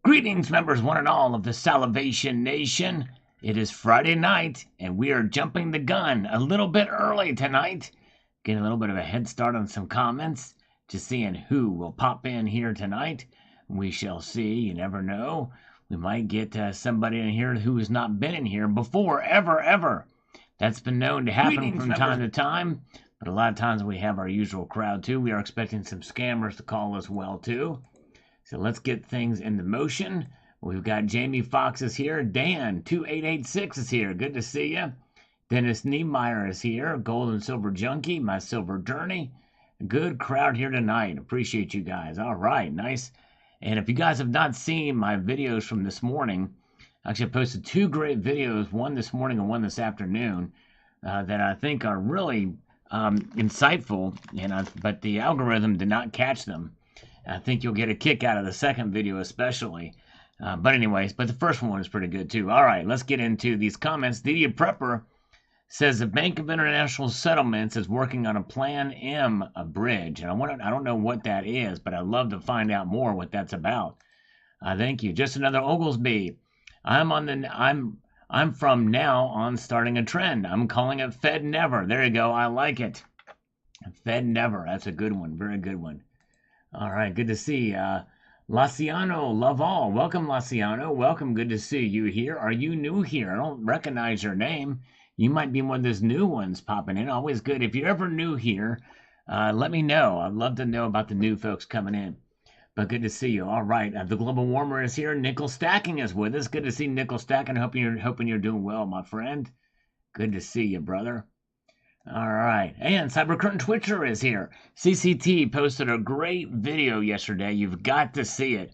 Greetings, members one and all of the Salivation Nation. It is Friday night, and we are jumping the gun a little bit early tonight. Getting a little bit of a head start on some comments, just seeing who will pop in here tonight. We shall see. You never know. We might get somebody in here who has not been in here before, ever. That's been known to happen from time to time, but a lot of times we have our usual crowd too. We are expecting some scammers to call as well too. So let's get things into motion. We've got Jamie Fox is here. Dan 2886 is here. Good to see you. Dennis Niemeyer is here. Gold and Silver Junkie, my Silver Journey. Good crowd here tonight. Appreciate you guys. All right, nice. And if you guys have not seen my videos from this morning, actually I posted two great videos, one this morning and one this afternoon, that I think are really insightful, but the algorithm did not catch them. I think you'll get a kick out of the second video especially. But the first one is pretty good too. All right, let's get into these comments. Didier Prepper says the Bank of International Settlements is working on a Plan M, a bridge. And I don't know what that is, but I'd love to find out more what that's about. Thank you. Just another Oglesby. I'm from now on starting a trend. I'm calling it Fed Never. There you go. I like it. Fed Never. That's a good one. Very good one. All right. Good to see. Laciano, love all. Welcome, Laciano. Welcome. Good to see you here. Are you new here? I don't recognize your name. You might be one of those new ones popping in. Always good. If you're ever new here, let me know. I'd love to know about the new folks coming in. But good to see you. All right. The Global Warmer is here. Nickel Stacking is with us. Good to see Nickel Stacking. Hoping you're doing well, my friend. Good to see you, brother. All right. And Cyber Curtain Twitcher is here. CCT posted a great video yesterday. You've got to see it.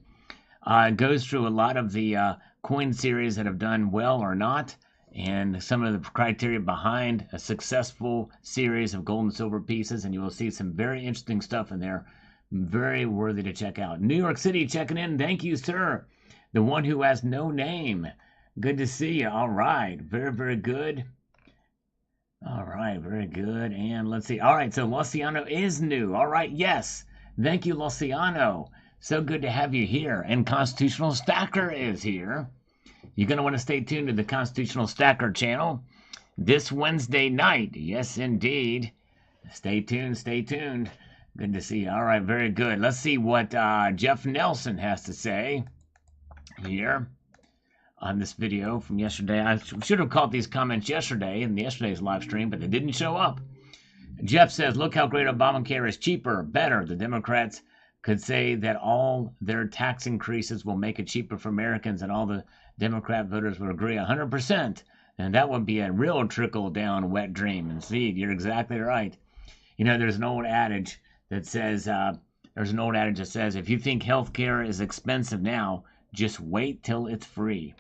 It goes through a lot of the coin series that have done well or not, and some of the criteria behind a successful series of gold and silver pieces, and you will see some very interesting stuff in there. Very worthy to check out. New York City checking in. Thank you, sir. The one who has no name. Good to see you. All right. Very good. All right. Very good. And let's see. All right. So Luciano is new. All right. Yes. Thank you, Luciano. So good to have you here. And Constitutional Stacker is here. You're going to want to stay tuned to the Constitutional Stacker channel this Wednesday night. Yes, indeed. Stay tuned. Good to see you. All right, very good. Let's see what Jeff Nelson has to say here on this video from yesterday. I should have caught these comments yesterday in yesterday's live stream, but they didn't show up. Jeff says, look how great Obamacare is cheaper, better. The Democrats could say that all their tax increases will make it cheaper for Americans, and all the Democrat voters would agree 100%. And that would be a real trickle-down wet dream. And see, you're exactly right. You know, there's an old adage that says, if you think healthcare is expensive now, just wait till it's free.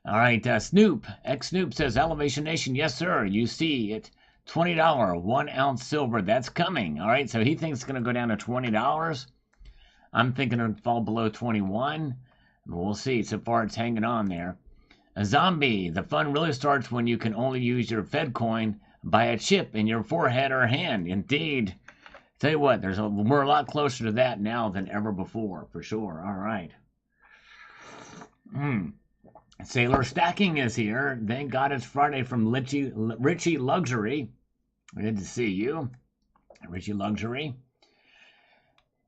All right, Snoop, Snoop says, Elevation Nation, yes, sir. You see it, $20, 1 ounce silver. That's coming. All right, so he thinks it's going to go down to $20. I'm thinking it'll fall below 21. We'll see. So far, it's hanging on there. A zombie, the fun really starts when you can only use your Fed coin by a chip in your forehead or hand. Indeed. Tell you what, we're a lot closer to that now than ever before, for sure. All right. Sailor Stacking is here. Thank God it's Friday from Richie Luxury. Good to see you, Richie Luxury.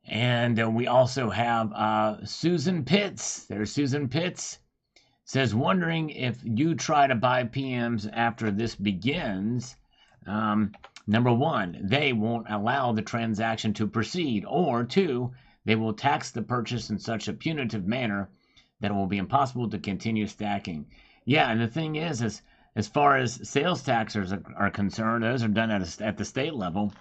And we also have Susan Pitts. There's Susan Pitts. Says, wondering if you try to buy PMs after this begins. Number one, they won't allow the transaction to proceed, or two, they will tax the purchase in such a punitive manner that it will be impossible to continue stacking. Yeah, and the thing is as far as sales taxes are concerned, those are done at the state level,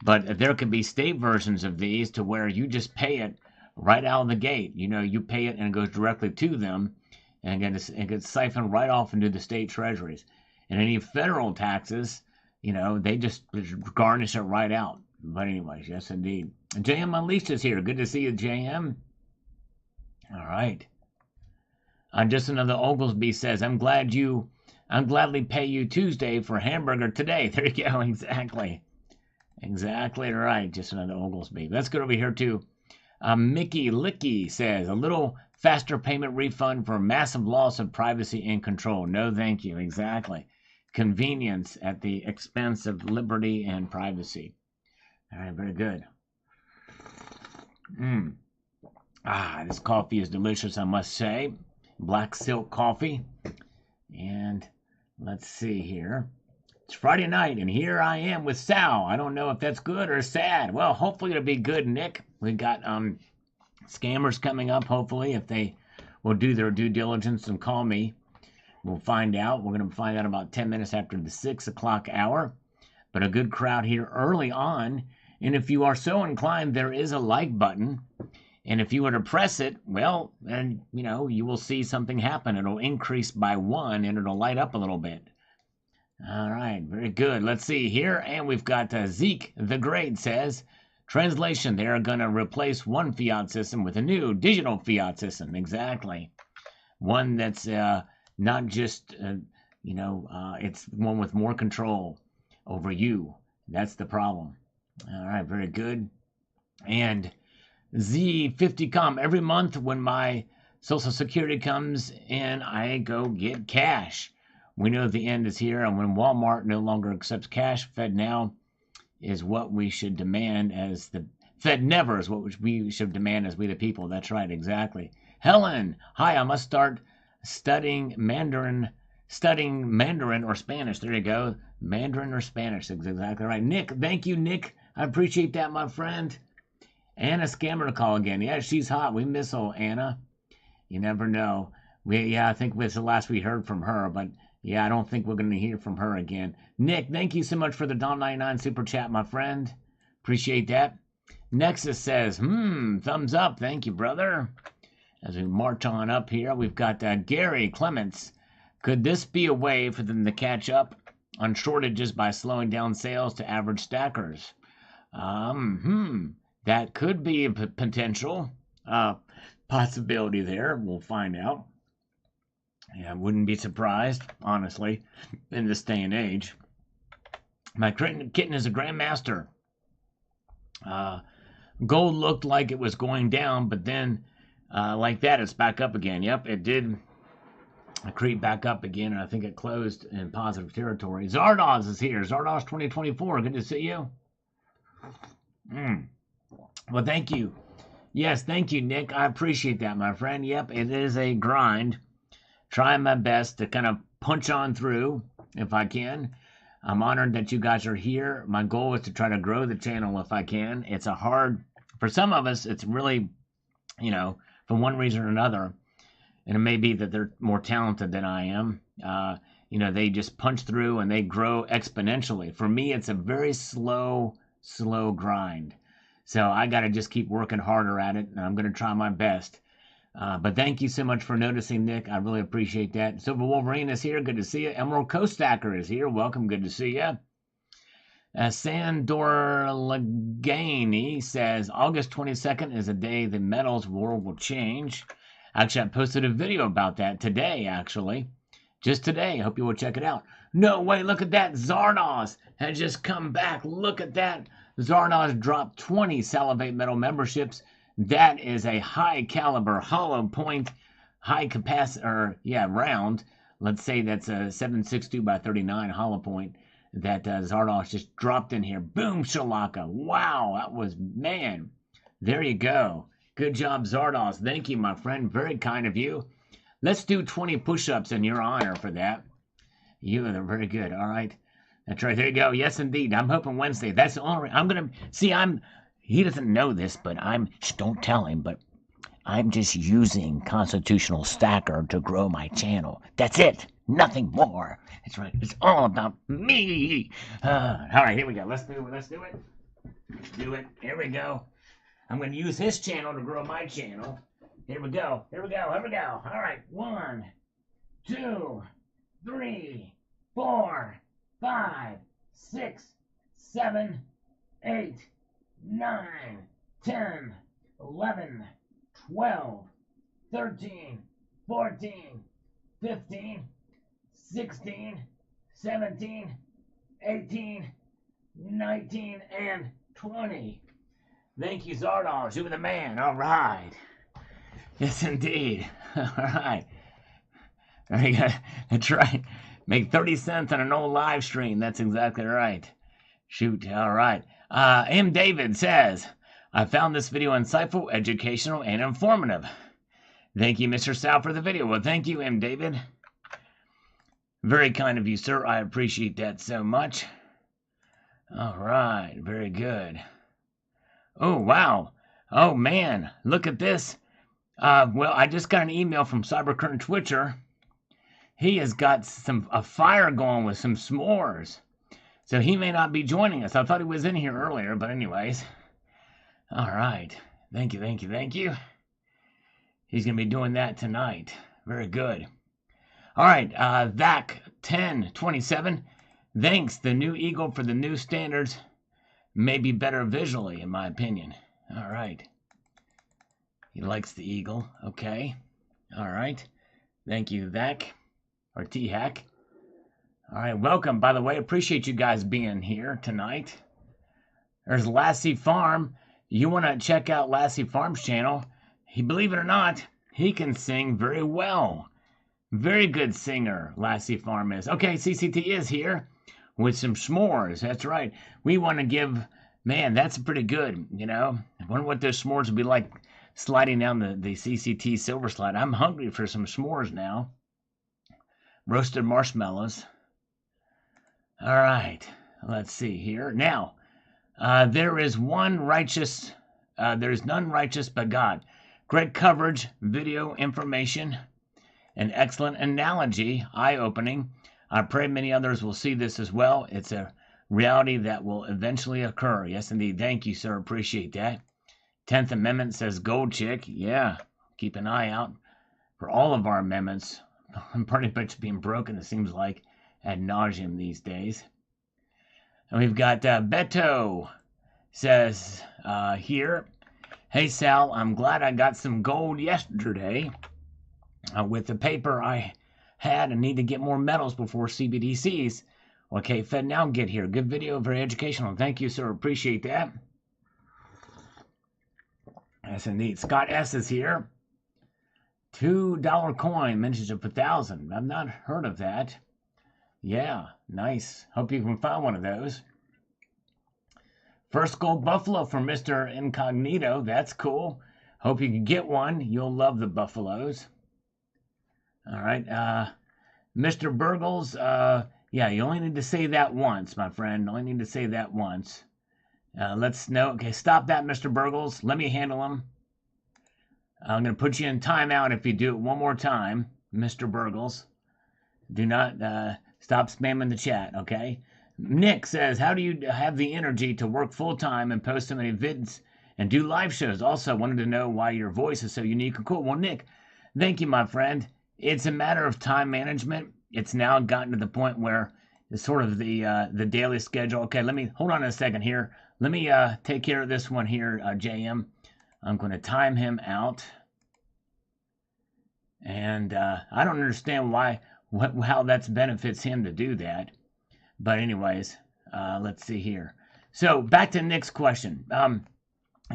but there could be state versions of these to where you just pay it right out of the gate. You know, you pay it and it goes directly to them, and it gets siphoned right off into the state treasuries. And any federal taxes, you know, they just garnish it right out. But anyways, yes, indeed. JM Unleashed is here. Good to see you, JM. All right. Just another Oglesby says, I'm gladly pay you Tuesday for hamburger today. There you go. Exactly. Exactly right. Just another Oglesby. Let's go over here to Mickey Licky says, a little Faster payment refund for massive loss of privacy and control. No, thank you. Exactly. Convenience at the expense of liberty and privacy. All right, very good. This coffee is delicious, I must say. Black silk coffee. And let's see here. It's Friday night, and here I am with Sal. I don't know if that's good or sad. Well, hopefully it'll be good, Nick. We got scammers coming up, hopefully, if they will do their due diligence and call me. We'll find out. We're going to find out about 10 minutes after the 6 o'clock hour. But a good crowd here early on. And if you are so inclined, there is a like button. And if you were to press it, well, then, you will see something happen. It'll increase by 1, and it'll light up a little bit. All right, very good. Let's see here. And we've got Zeke the Great says, translation, they are going to replace one fiat system with a new digital fiat system. Exactly. One that's not just, it's one with more control over you. That's the problem. All right, very good. And Z50com, every month when my Social Security comes in, I go get cash. We know the end is here, and when Walmart no longer accepts cash, Fed now is what we should demand as the Fed never is what we should demand as we the people. That's right, exactly. Helen, hi, I must start studying Mandarin or Spanish. There you go. Mandarin or Spanish. That's exactly right. Nick, thank you, Nick. I appreciate that, my friend. Anna scammer to call again. Yeah, she's hot. We miss old Anna. You never know. I think this is the last we heard from her, but yeah, I don't think we're going to hear from her again. Nick, thank you so much for the $1.99 super chat, my friend. Appreciate that. Nexus says, thumbs up. Thank you, brother. As we march on up here, we've got Gary Clements. Could this be a way for them to catch up on shortages by slowing down sales to average stackers? That could be a potential possibility there. We'll find out. Yeah, I wouldn't be surprised, honestly, in this day and age. My kitten is a grandmaster. Gold looked like it was going down, but then, like that, it's back up again. Yep, it did creep back up again, and I think it closed in positive territory. Zardoz is here. Zardoz 2024. Good to see you. Well, thank you. Yes, thank you, Nick. I appreciate that, my friend. Yep, it is a grind. Trying my best to kind of punch on through if I can. I'm honored that you guys are here. My goal is to try to grow the channel if I can. It's for some of us, it's really, for one reason or another, and it may be that they're more talented than I am. They just punch through and they grow exponentially. For me, it's a very slow grind. So I got to just keep working harder at it, and I'm going to try my best. But thank you so much for noticing, Nick. I really appreciate that. Silver Wolverine is here. Good to see you. Emerald Co-Stacker is here. Welcome. Good to see you. Sandor Lagani says, August 22nd is a day the metals world will change. Actually, I posted a video about that today, actually. Just today. Hope you will check it out. No way. Look at that. Zardoz has just come back. Look at that. Zardoz dropped 20 Salivate Metal memberships. That is a high caliber hollow point, high capacity, round. Let's say that's a 762 by 39 hollow point that Zardoz just dropped in here. Boom, shalaka. Wow, that was, man. There you go. Good job, Zardoz. Thank you, my friend. Very kind of you. Let's do 20 push-ups in your honor for that. You are very good. All right. That's right. There you go. Yes, indeed. I'm hoping Wednesday. That's the only. I'm going to see. He doesn't know this, but don't tell him, but I'm just using Constitutional Stacker to grow my channel. That's it. Nothing more. That's right. It's all about me. All right, here we go. Let's do it. Let's do it. Here we go. I'm going to use his channel to grow my channel. Here we go. All right. 1, 2, 3, 4, 5, 6, 7, 8, 9, 10, 11, 12, 13, 14, 15, 16, 17, 18, 19, and 20. Thank you, Zardoz. You were the man. All right. Yes, indeed. All right. Very good. That's right. Make 30 cents on an old live stream. That's exactly right. Shoot. All right. M. David says, I found this video insightful, educational, and informative. Thank you, Mr. Sal, for the video. Well, thank you, M. David. Very kind of you, sir. I appreciate that so much. All right. Very good. Oh, wow. Oh, man. Look at this. Well, I just got an email from Cybercurrent Twitcher. He has got a fire going with some s'mores. So he may not be joining us. I thought he was in here earlier, but anyways. All right. Thank you, thank you, thank you. He's going to be doing that tonight. Very good. All right. VAC1027. Thanks. The new Eagle for the new standards may be better visually, in my opinion. All right. He likes the Eagle. Okay. All right. Thank you, VAC. Or T-Hack. All right, welcome. By the way, appreciate you guys being here tonight. There's Lassie Farm. You want to check out Lassie Farm's channel. Believe it or not, he can sing very well. Very good singer, Lassie Farm is. Okay, CCT is here with some s'mores. That's right. We want to give, man, that's pretty good, you know. I wonder what those s'mores would be like sliding down the CCT silver slide. I'm hungry for some s'mores now. Roasted marshmallows. All right, let's see here. Now, there is none righteous but God. Great coverage, video information, an excellent analogy, eye-opening. I pray many others will see this as well. It's a reality that will eventually occur. Yes, indeed. Thank you, sir. Appreciate that. 10th Amendment says gold chick. Yeah, keep an eye out for all of our amendments. I'm pretty much being broken, it seems like, ad nauseum these days. And we've got Beto says here, hey Sal, I'm glad I got some gold yesterday with the paper I had and need to get more metals before CBDCs. Okay, Fed now get here. Good video, very educational. Thank you, sir. Appreciate that. Yes, indeed. Scott S is here. $2 coin, mentions of 1,000. I've not heard of that. Yeah, nice. Hope you can find one of those. First gold buffalo from Mr. Incognito. That's cool. Hope you can get one. You'll love the buffaloes. All right. Mr. Burgles. Yeah, you only need to say that once, my friend. Only need to say that once. Let's know. Okay, stop that, Mr. Burgles. Let me handle him. I'm going to put you in timeout if you do it one more time, Mr. Burgles. Do not stop spamming the chat, okay? Nick says, how do you have the energy to work full-time and post so many vids and do live shows? Also, wanted to know why your voice is so unique and cool. Well, Nick, thank you, my friend. It's a matter of time management. It's now gotten to the point where it's sort of the daily schedule. Okay, hold on a second here. Let me take care of this one here, JM. I'm going to time him out. And I don't understand how that benefits him to do that. But anyways, let's see here. So back to Nick's question.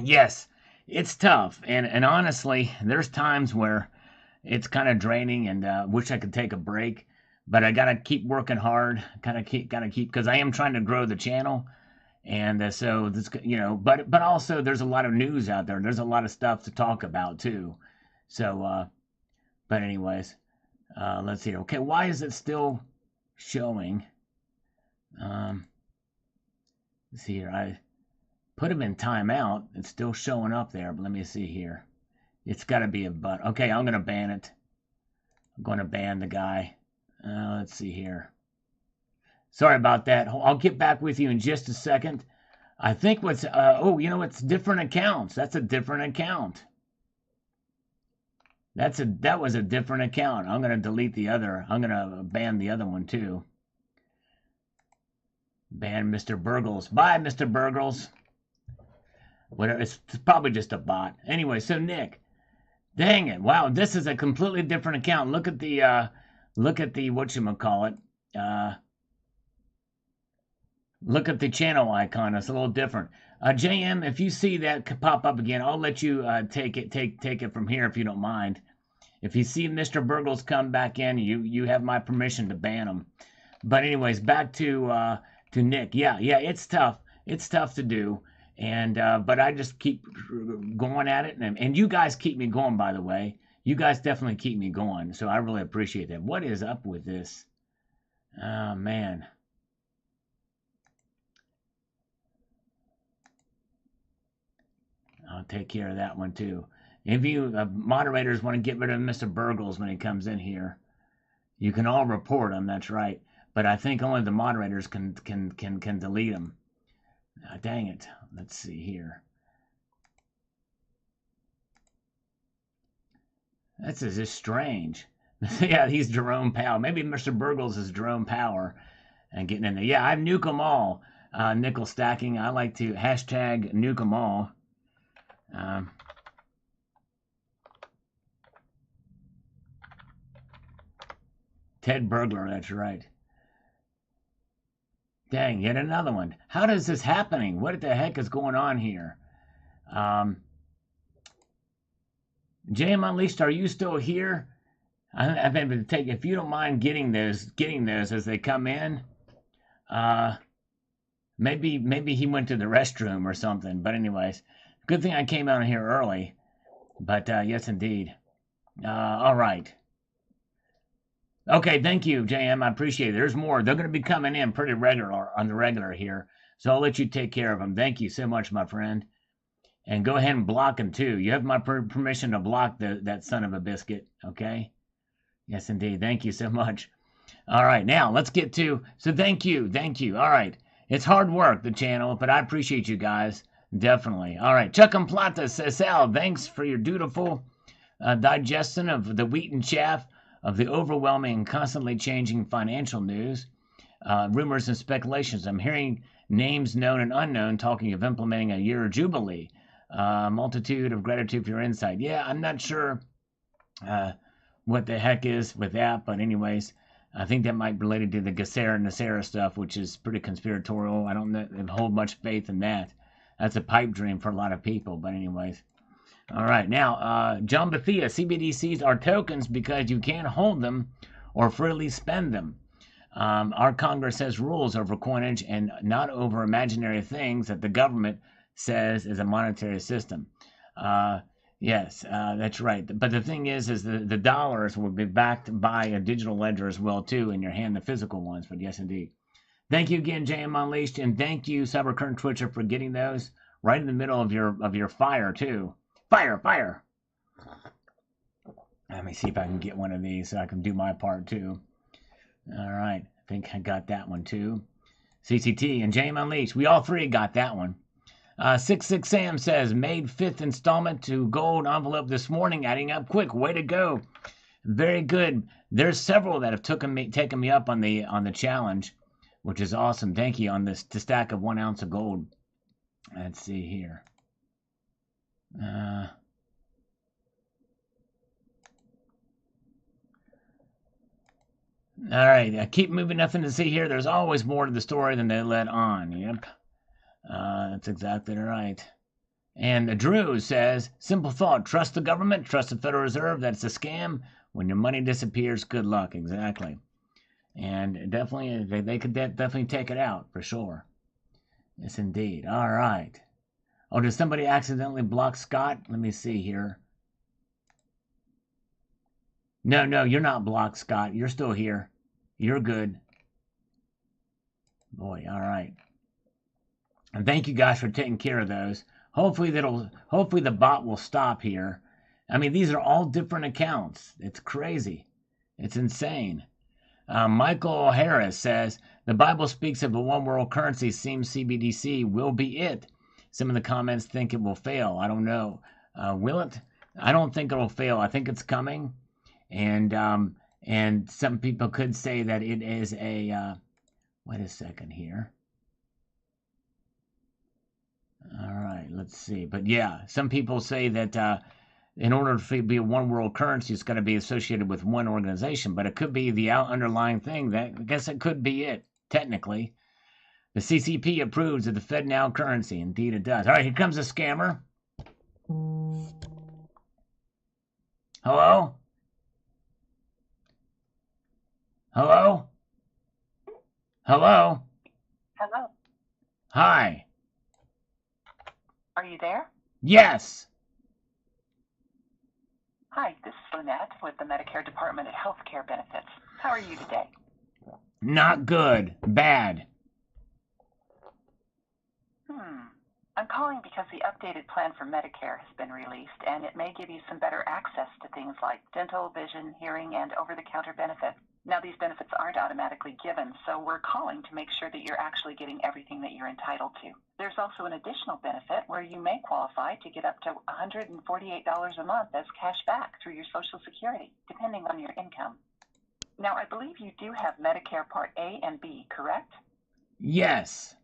Yes, it's tough. And honestly, there's times where it's kind of draining and wish I could take a break. But I got to keep working hard. Gotta keep, because I am trying to grow the channel. And so this, but also there's a lot of news out there. There's a lot of stuff to talk about too. So, but anyways, let's see. Okay, why is it still showing? Let's see here. I put him in timeout. It's still showing up there, but let me see here. It's got to be a but. Okay, I'm gonna ban it. I'm going to ban the guy. Let's see here. Sorry about that. I'll get back with you in just a second. I think it's different accounts. That's a different account. That was a different account. I'm going to delete the other. I'm going to ban the other one too. Ban Mr. Burgles. Bye, Mr. Burgles. Whatever. It's probably just a bot. Anyway, so Nick. Dang it. Wow, this is a completely different account. Look at the whatchamacallit. Look at the channel icon. It's a little different. JM, if you see that pop up again, I'll let you take it from here if you don't mind. If you see Mr. Burgles come back in, you have my permission to ban him. But anyways, back to Nick. Yeah, it's tough. It's tough to do, and but I just keep going at it, and you guys keep me going. By the way, you guys definitely keep me going, so I really appreciate that. What is up with this? Oh man. I'll take care of that one too. If you moderators want to get rid of Mr. Burgles when he comes in here, you can all report him. That's right. But I think only the moderators can delete him. Dang it. Let's see here. That's just strange. Yeah, he's Jerome Powell. Maybe Mr. Burgles is Jerome Power and getting in there. Yeah, I nuke them all. Nickel stacking. I like to hashtag nuke them all. Ted Burglar, that's right. Dang, yet another one. How does this happening? What the heck is going on here? JM Unleashed, are you still here? I've been able to take, if you don't mind getting those as they come in. Maybe he went to the restroom or something. But anyways, good thing I came out here early. But yes, indeed. All right. Okay, thank you, JM. I appreciate it. There's more. They're going to be coming in pretty regular on the regular here. So I'll let you take care of them. Thank you so much, my friend. And go ahead and block him too. You have my permission to block that son of a biscuit. Okay? Yes, indeed. Thank you so much. All right, now let's get to. So thank you. All right. It's hard work, the channel, but I appreciate you guys. Definitely. All right. Chuck and Plata says, Sal, thanks for your dutiful digestion of the wheat and chaff of the overwhelming and constantly changing financial news, rumors and speculations. I'm hearing names known and unknown talking of implementing a year jubilee. Multitude of gratitude for your insight. Yeah, I'm not sure what the heck is with that, but anyways, I think that might be related to the Gesera and Nasera stuff, which is pretty conspiratorial. I don't hold much faith in that. That's a pipe dream for a lot of people, but anyways. All right, now, John Bethia, CBDCs are tokens because you can't hold them or freely spend them. Our Congress has rules over coinage and not over imaginary things that the government says is a monetary system. Yes, that's right. But the thing is the dollars will be backed by a digital ledger as well, too, in your hand, the physical ones. But yes, indeed. Thank you again, JM Unleashed, and thank you, Cybercurrent Twitcher, for getting those right in the middle of your fire, too. Fire! Let me see if I can get one of these so I can do my part, too. All right. I think I got that one, too. CCT and JM Unleashed. We all three got that one. 66 Sam says, made 5th installment to gold envelope this morning, adding up quick. Way to go. Very good. There's several that have taken me up on the challenge, which is awesome. Thank you on this to stack of 1 ounce of gold. Let's see here. All right, keep moving. Nothing to see here. There's always more to the story than they let on. Yep, that's exactly right. And Drew says, simple thought: trust the government, trust the Federal Reserve. That's a scam. When your money disappears, good luck. Exactly. And definitely, they could definitely take it out for sure. Yes, indeed. All right. Oh, did somebody accidentally block Scott? Let me see here. No, you're not blocked, Scott. You're still here. You're good. Boy, all right. And thank you guys for taking care of those. Hopefully the bot will stop here. I mean, these are all different accounts. It's crazy. It's insane. Michael Harris says, the Bible speaks of a one world currency. Seems CBDC will be it. Some of the comments think it will fail. I don't know. Will it? I don't think it will fail. I think it's coming. And some people could say that it is a, wait a second here. All right, let's see. But yeah, some people say that in order to be a one world currency, it's got to be associated with one organization. But it could be the underlying thing. That I guess it could be it, technically. The CCP approves of the FedNow currency. Indeed it does. All right, here comes a scammer. Hello? Hello? Hello? Hello. Hi. Are you there? Yes. Hi, this is Lynette with the Medicare Department of Healthcare Benefits. How are you today? Not good. Bad. I'm calling because the updated plan for Medicare has been released, and it may give you some better access to things like dental, vision, hearing, and over-the-counter benefits. Now, these benefits aren't automatically given, so we're calling to make sure that you're actually getting everything that you're entitled to. There's also an additional benefit where you may qualify to get up to $148 a month as cash back through your Social Security, depending on your income. Now, I believe you do have Medicare Part A and B, correct? Yes.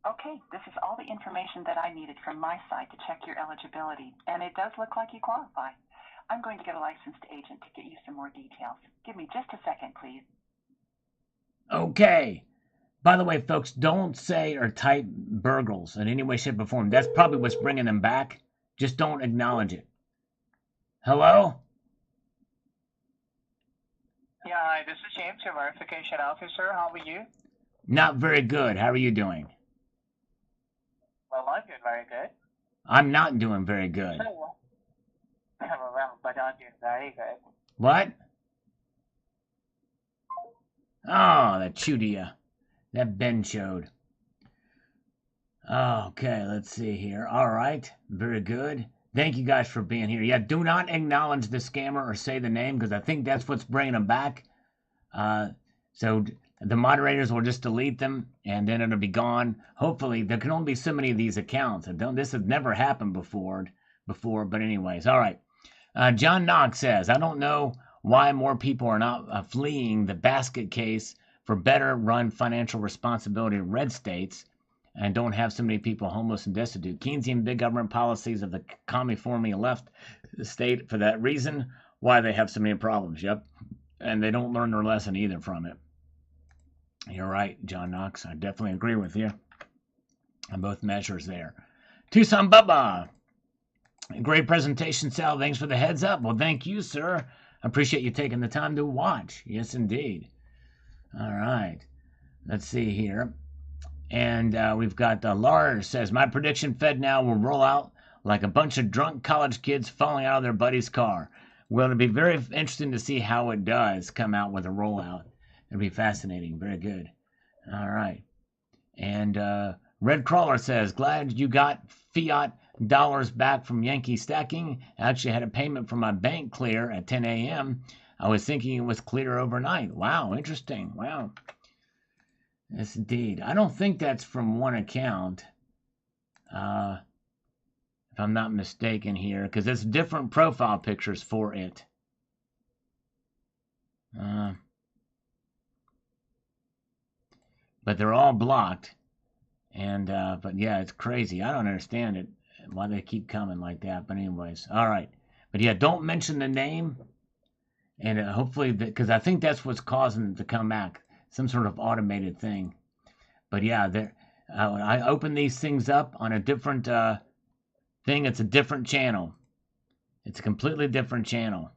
Okay, this is all the information that I needed from my side to check your eligibility, and it does look like you qualify. I'm going to get a licensed agent to get you some more details. Give me just a second, please. Okay. By the way, folks, don't say or type burgles in any way, shape, or form. That's probably what's bringing them back. Just don't acknowledge it. Hello? Yeah, hi, this is James, your verification officer. How are you? Not very good. How are you doing? Well, I'm doing very good. I'm not doing very good. Well, but I'm doing very good. What? Oh, that Chudia. That Ben showed. Okay, let's see here. All right. Very good. Thank you guys for being here. Yeah, do not acknowledge the scammer or say the name because I think that's what's bringing them back. So the moderators will just delete them and then it'll be gone. Hopefully, there can only be so many of these accounts. This has never happened before, but anyways. All right. John Knox says, I don't know why more people are not fleeing the basket case for better run financial responsibility in red states and don't have so many people homeless and destitute. Keynesian big government policies of the commie-forming left state for that reason why they have so many problems. Yep. And they don't learn their lesson either from it. You're right, John Knox. I definitely agree with you on both measures there. Tucson Bubba. Great presentation, Sal. Thanks for the heads up. Well, thank you, sir. I appreciate you taking the time to watch. Yes, indeed. All right. Let's see here. And we've got Lars says, my prediction FedNow will roll out like a bunch of drunk college kids falling out of their buddy's car. Well, it'll be very interesting to see how it does come out with a rollout. It'll be fascinating. Very good. All right. And Red Crawler says, glad you got fiat dollars back from Yankee stacking. I actually had a payment from my bank clear at 10 a.m. I was thinking it was clear overnight. Wow, interesting. Wow. Yes, indeed. I don't think that's from one account. If I'm not mistaken here, because it's different profile pictures for it. But they're all blocked. And, but yeah, it's crazy. I don't understand it, why they keep coming like that. But anyways, all right. But yeah, don't mention the name. And hopefully, because I think that's what's causing it to come back. Some sort of automated thing. But yeah, I open these things up on a different thing. It's a different channel. It's a completely different channel.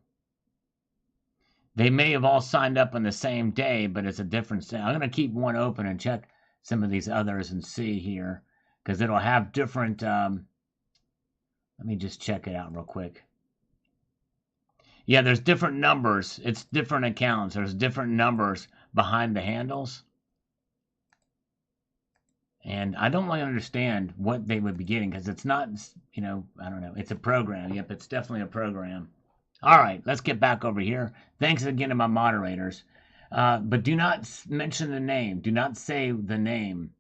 They may have all signed up on the same day, but it's a different thing. I'm going to keep one open and check some of these others and see here. Because it'll have different... let me just check it out real quick. Yeah, there's different numbers. It's different accounts. There's different numbers behind the handles. And I don't really understand what they would be getting because it's not, I don't know. It's a program. Yep, it's definitely a program. All right, let's get back over here. Thanks again to my moderators. But do not mention the name. Do not say the name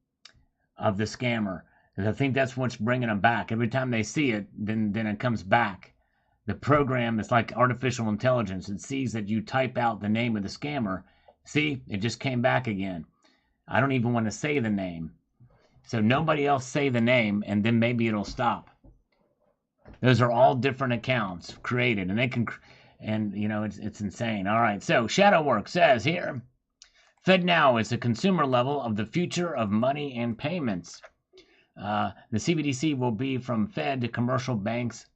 of the scammer. Because I think that's what's bringing them back. Every time they see it, then it comes back. The program is like artificial intelligence. It sees that you type out the name of the scammer. See, it just came back again. I don't even want to say the name. So nobody else say the name, and then maybe it'll stop. Those are all different accounts created, and they can, and it's insane. All right, so Shadowwork says here, FedNow is a consumer level of the future of money and payments. The CBDC will be from Fed to commercial banks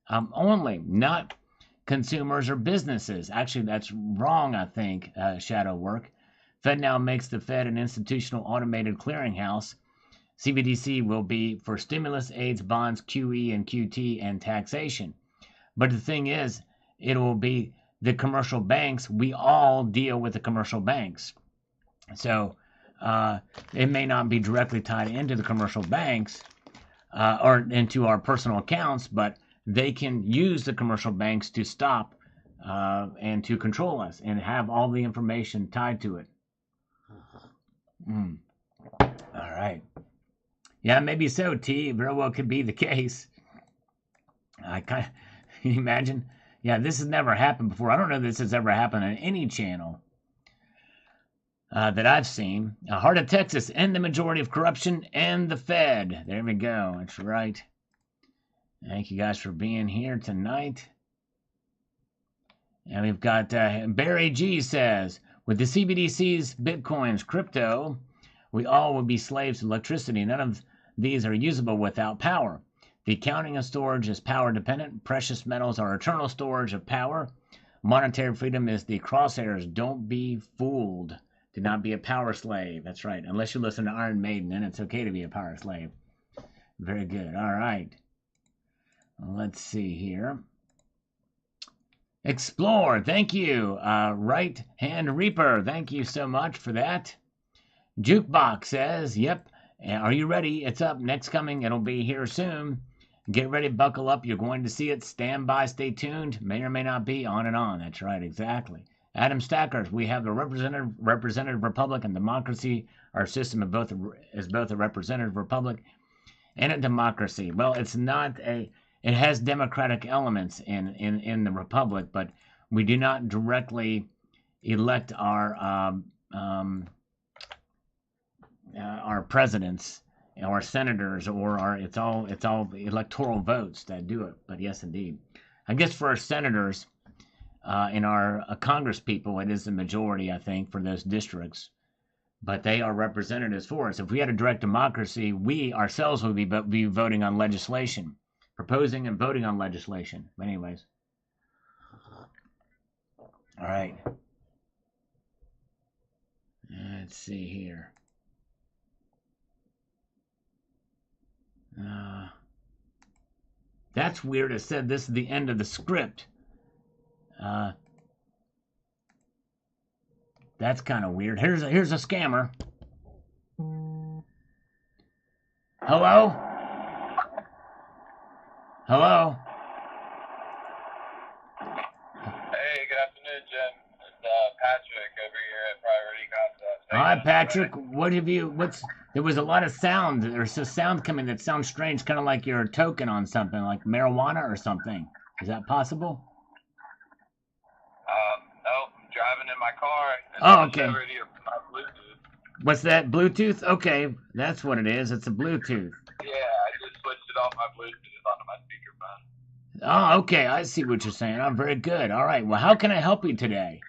only, not consumers or businesses. Actually, that's wrong, I think, Shadow Work. FedNow makes the Fed an institutional automated clearinghouse. CBDC will be for stimulus, aids, bonds, QE and QT, and taxation. But the thing is, it will be the commercial banks. We all deal with the commercial banks. So it may not be directly tied into the commercial banks or into our personal accounts, but they can use the commercial banks to stop and to control us and have all the information tied to it. All right. Yeah, maybe so, T. Very well could be the case. Can you imagine? Yeah, this has never happened before. I don't know if this has ever happened on any channel that I've seen. Heart of Texas, end the majority of corruption and the Fed. There we go. That's right. Thank you guys for being here tonight. And we've got Barry G says, with the CBDCs, Bitcoins, crypto, we all would be slaves to electricity. None of these are usable without power. The accounting and storage is power dependent. Precious metals are eternal storage of power. Monetary freedom is the crosshairs. Don't be fooled. Do not be a power slave. That's right. Unless you listen to Iron Maiden, then it's okay to be a power slave. Very good. All right. Let's see here. Explore. Thank you. Right Hand Reaper. Thank you so much for that. Jukebox says, yep. Are you ready? It's up. Next coming. It'll be here soon. Get ready. Buckle up. You're going to see it. Stand by. Stay tuned. May or may not be. On and on. That's right. Exactly. Adam Stackers. We have the representative republic and democracy. Our system is both a representative republic and a democracy. Well, it's not a... It has democratic elements in the republic, but we do not directly elect our presidents or senators, or it's all electoral votes that do it. But yes, indeed, I guess for our senators and our Congress people, it is the majority, I think, for those districts. But they are representatives for us. If we had a direct democracy, we ourselves would be voting on legislation. Proposing and voting on legislation. But anyways. All right. Let's see here. That's weird. It said this is the end of the script. That's kind of weird. Here's a scammer. Hello? Hello? Hey, good afternoon, Jim. It's Patrick over here at Priority Concepts. Hi, Patrick. There was a lot of sound. There's a sound coming that sounds strange, kind of like you're a token on something, like marijuana or something. Is that possible? No, I'm driving in my car. Oh, okay. My Bluetooth. What's that? Bluetooth? Okay, that's what it is. It's a Bluetooth. Yeah, I just switched it off my Bluetooth onto my speakerphone. Oh, okay. I see what you're saying. I'm very good. All right. Well, how can I help you today?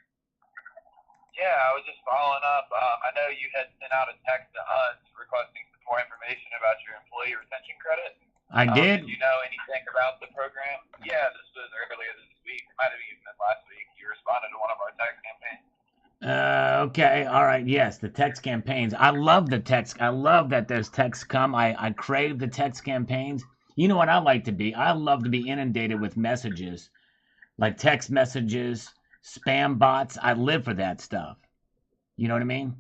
Yeah, I was just following up. I know you had sent out a text to us requesting some more information about your employee retention credit. I did. Did you know anything about the program? Yeah, this was earlier this week. It might have even been last week. You responded to one of our text campaigns. Okay. All right. Yes, the text campaigns. I love the text. I love that those texts come. I crave the text campaigns. You know what I like to be? I love to be inundated with messages, like text messages, spam bots. I live for that stuff. You know what I mean?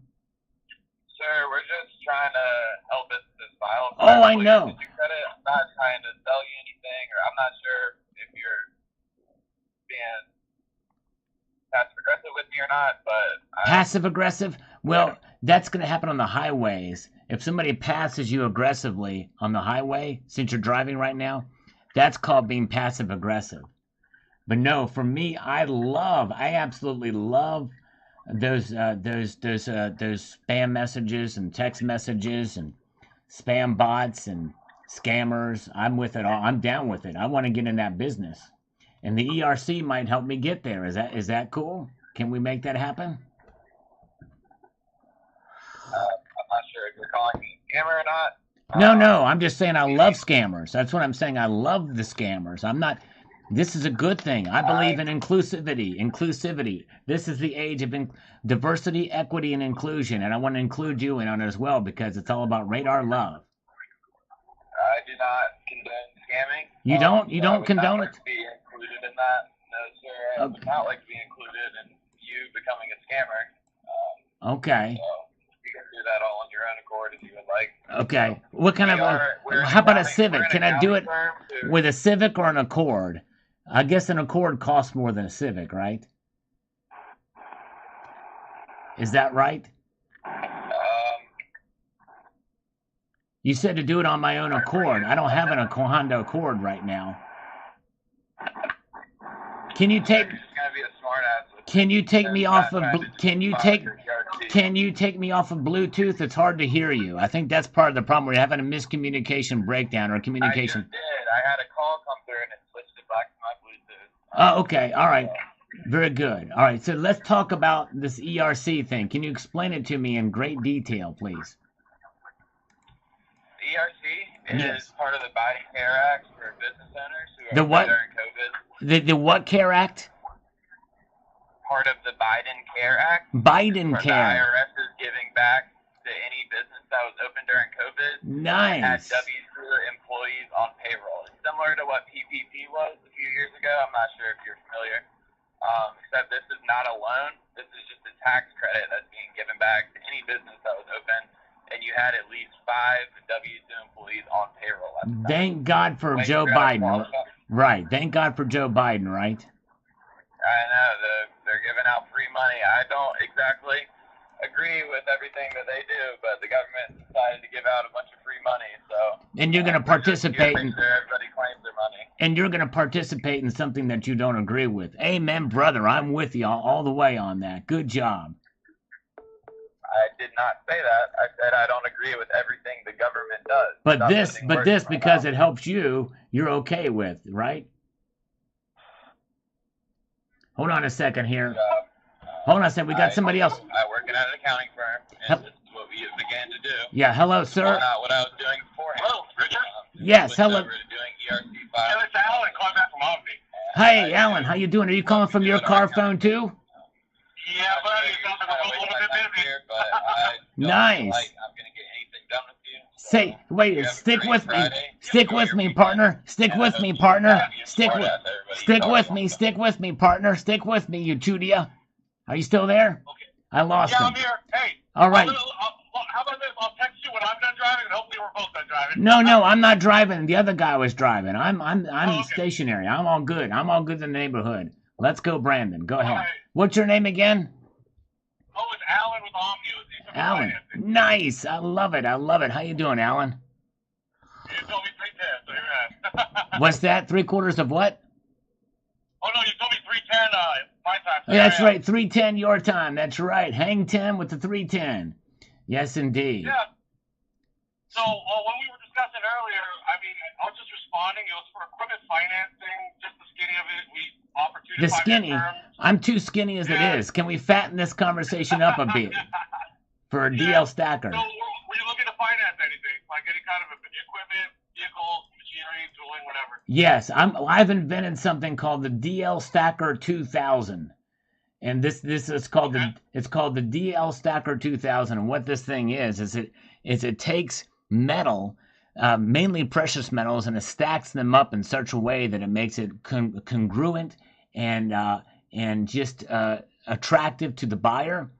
Sir, we're just trying to help businesses file. Oh, I know. I'm not trying to sell you anything, or I'm not sure if you're being passive aggressive with me or not, but passive aggressive? Well, that's going to happen on the highways. If somebody passes you aggressively on the highway, since you're driving right now, that's called being passive aggressive. But no, for me, I absolutely love those spam messages and text messages and spam bots and scammers. I'm with it all. I'm down with it. I want to get in that business. And the ERC might help me get there. Is that cool? Can we make that happen? scammer or not. No, I'm just saying I love scammers. That's what I'm saying. I love the scammers. I'm not. This is a good thing. I believe in inclusivity. This is the age of diversity, equity, and inclusion, and I want to include you in on it as well because it's all about radar love. I do not condone scamming. You don't? You so I don't would condone not like it? to be included in that. No, sir. I would Okay. not like to be included in you becoming a scammer. Okay. So you can do that all on your own accord if you would like. Okay. What kind of We're an how about a accounting- Civic? we're an Can I do it accounting firm who- with a Civic or an Accord? I guess an Accord costs more than a Civic, right? Is that right? You said to do it on my own Accord. I don't have an Honda Accord right now. Can you take? You're just gonna be a smartass with Can you take me off of? trying to Can you just take? your ERC. Can you take me off of Bluetooth? It's hard to hear you. I think that's part of the problem. We're having a miscommunication breakdown or I communication. just did. I had a call come through and it switched it back to my Bluetooth. Oh, okay. All right. Very good. All right. So let's talk about this ERC thing. Can you explain it to me in great detail, please? The ERC Yes. is part of the Biden Care Act for business owners who are The what? during COVID. The what Care Act? Part of the Biden Care Act. Biden where Care. The IRS is giving back to any business that was open during COVID. And had Nice. W-2 employees on payroll. It's similar to what PPP was a few years ago. I'm not sure if you're familiar. Except this is not a loan. This is just a tax credit that's being given back to any business that was open, and you had at least 5 W-2 employees on payroll at the time. Thank God for Wait, Joe you're gonna Biden. qualify? Right. Thank God for Joe Biden, right? I know they're giving out free money. I don't exactly agree with everything that they do, but the government decided to give out a bunch of free money. So And you're going to we're just participate here to in, make sure everybody claims their money. and you're going to participate in something that you don't agree with. Amen, brother. I'm with you all the way on that. Good job. I did not say that. I said I don't agree with everything the government does. But Stop this, putting but words this, in my because mouth. it helps you, you're okay with, right? Hold on a second here. Hold on a second. We got somebody else. I work at an accounting firm, and this is what we began to do. Yeah. Hello, Well, sir. not what I was doing beforehand. Hello, Richard? Yes, Switched hello. over to doing ERC Yeah, files. it's Alan calling back from Omni. Hey, Alan. How you doing? Are you calling from your car phone too? Yeah, buddy, it's a little bit busy. Here, but I don't Nice. feel like I'm gonna get anything done with you. Say, You wait. have a Stick great with me. Friday. Stick Enjoy with your me, weekend. partner. Stick And I with hope me, you partner. have your Stick smart with. ass, everybody. Stick Sorry with about me. that. Stick with me, partner. Stick with me, you Tudia. Are you still there? Okay. I lost Yeah, him. I'm here. Hey. All right. How about this? I'll text you when I'm done driving, and hopefully we're both done driving. No, I'm not driving. The other guy was driving. I'm okay. stationary. I'm all good. I'm all good in the neighborhood. Let's go, Brandon. Go ahead. right. What's your name again? Oh, it's Alan with Omni. It's Alan. financing. Nice. I love it. I love it. How you doing, Alan? You told me 310, so you're right. What's that? 3/4 of what? Oh, no, you told me 310 my time. So Oh, that's here I am. right. 310 your time. That's right. Hang 10 with the 310. Yes, indeed. Yeah. So when we were discussing earlier, I mean, I was just responding. It was for equipment financing, just the skinny of it. We offer 2 to The 5 skinny. year terms. I'm too skinny as it Yeah. is. Can we fatten this conversation up a bit for a DL stacker? So were you looking to finance anything, like any kind of equipment, vehicles, machinery, tooling, whatever? Yes, I've invented something called the DL Stacker 2000. And this is called it's called the DL Stacker 2000. And what this thing is it takes metal, mainly precious metals, and it stacks them up in such a way that it makes it congruent and just attractive to the buyer.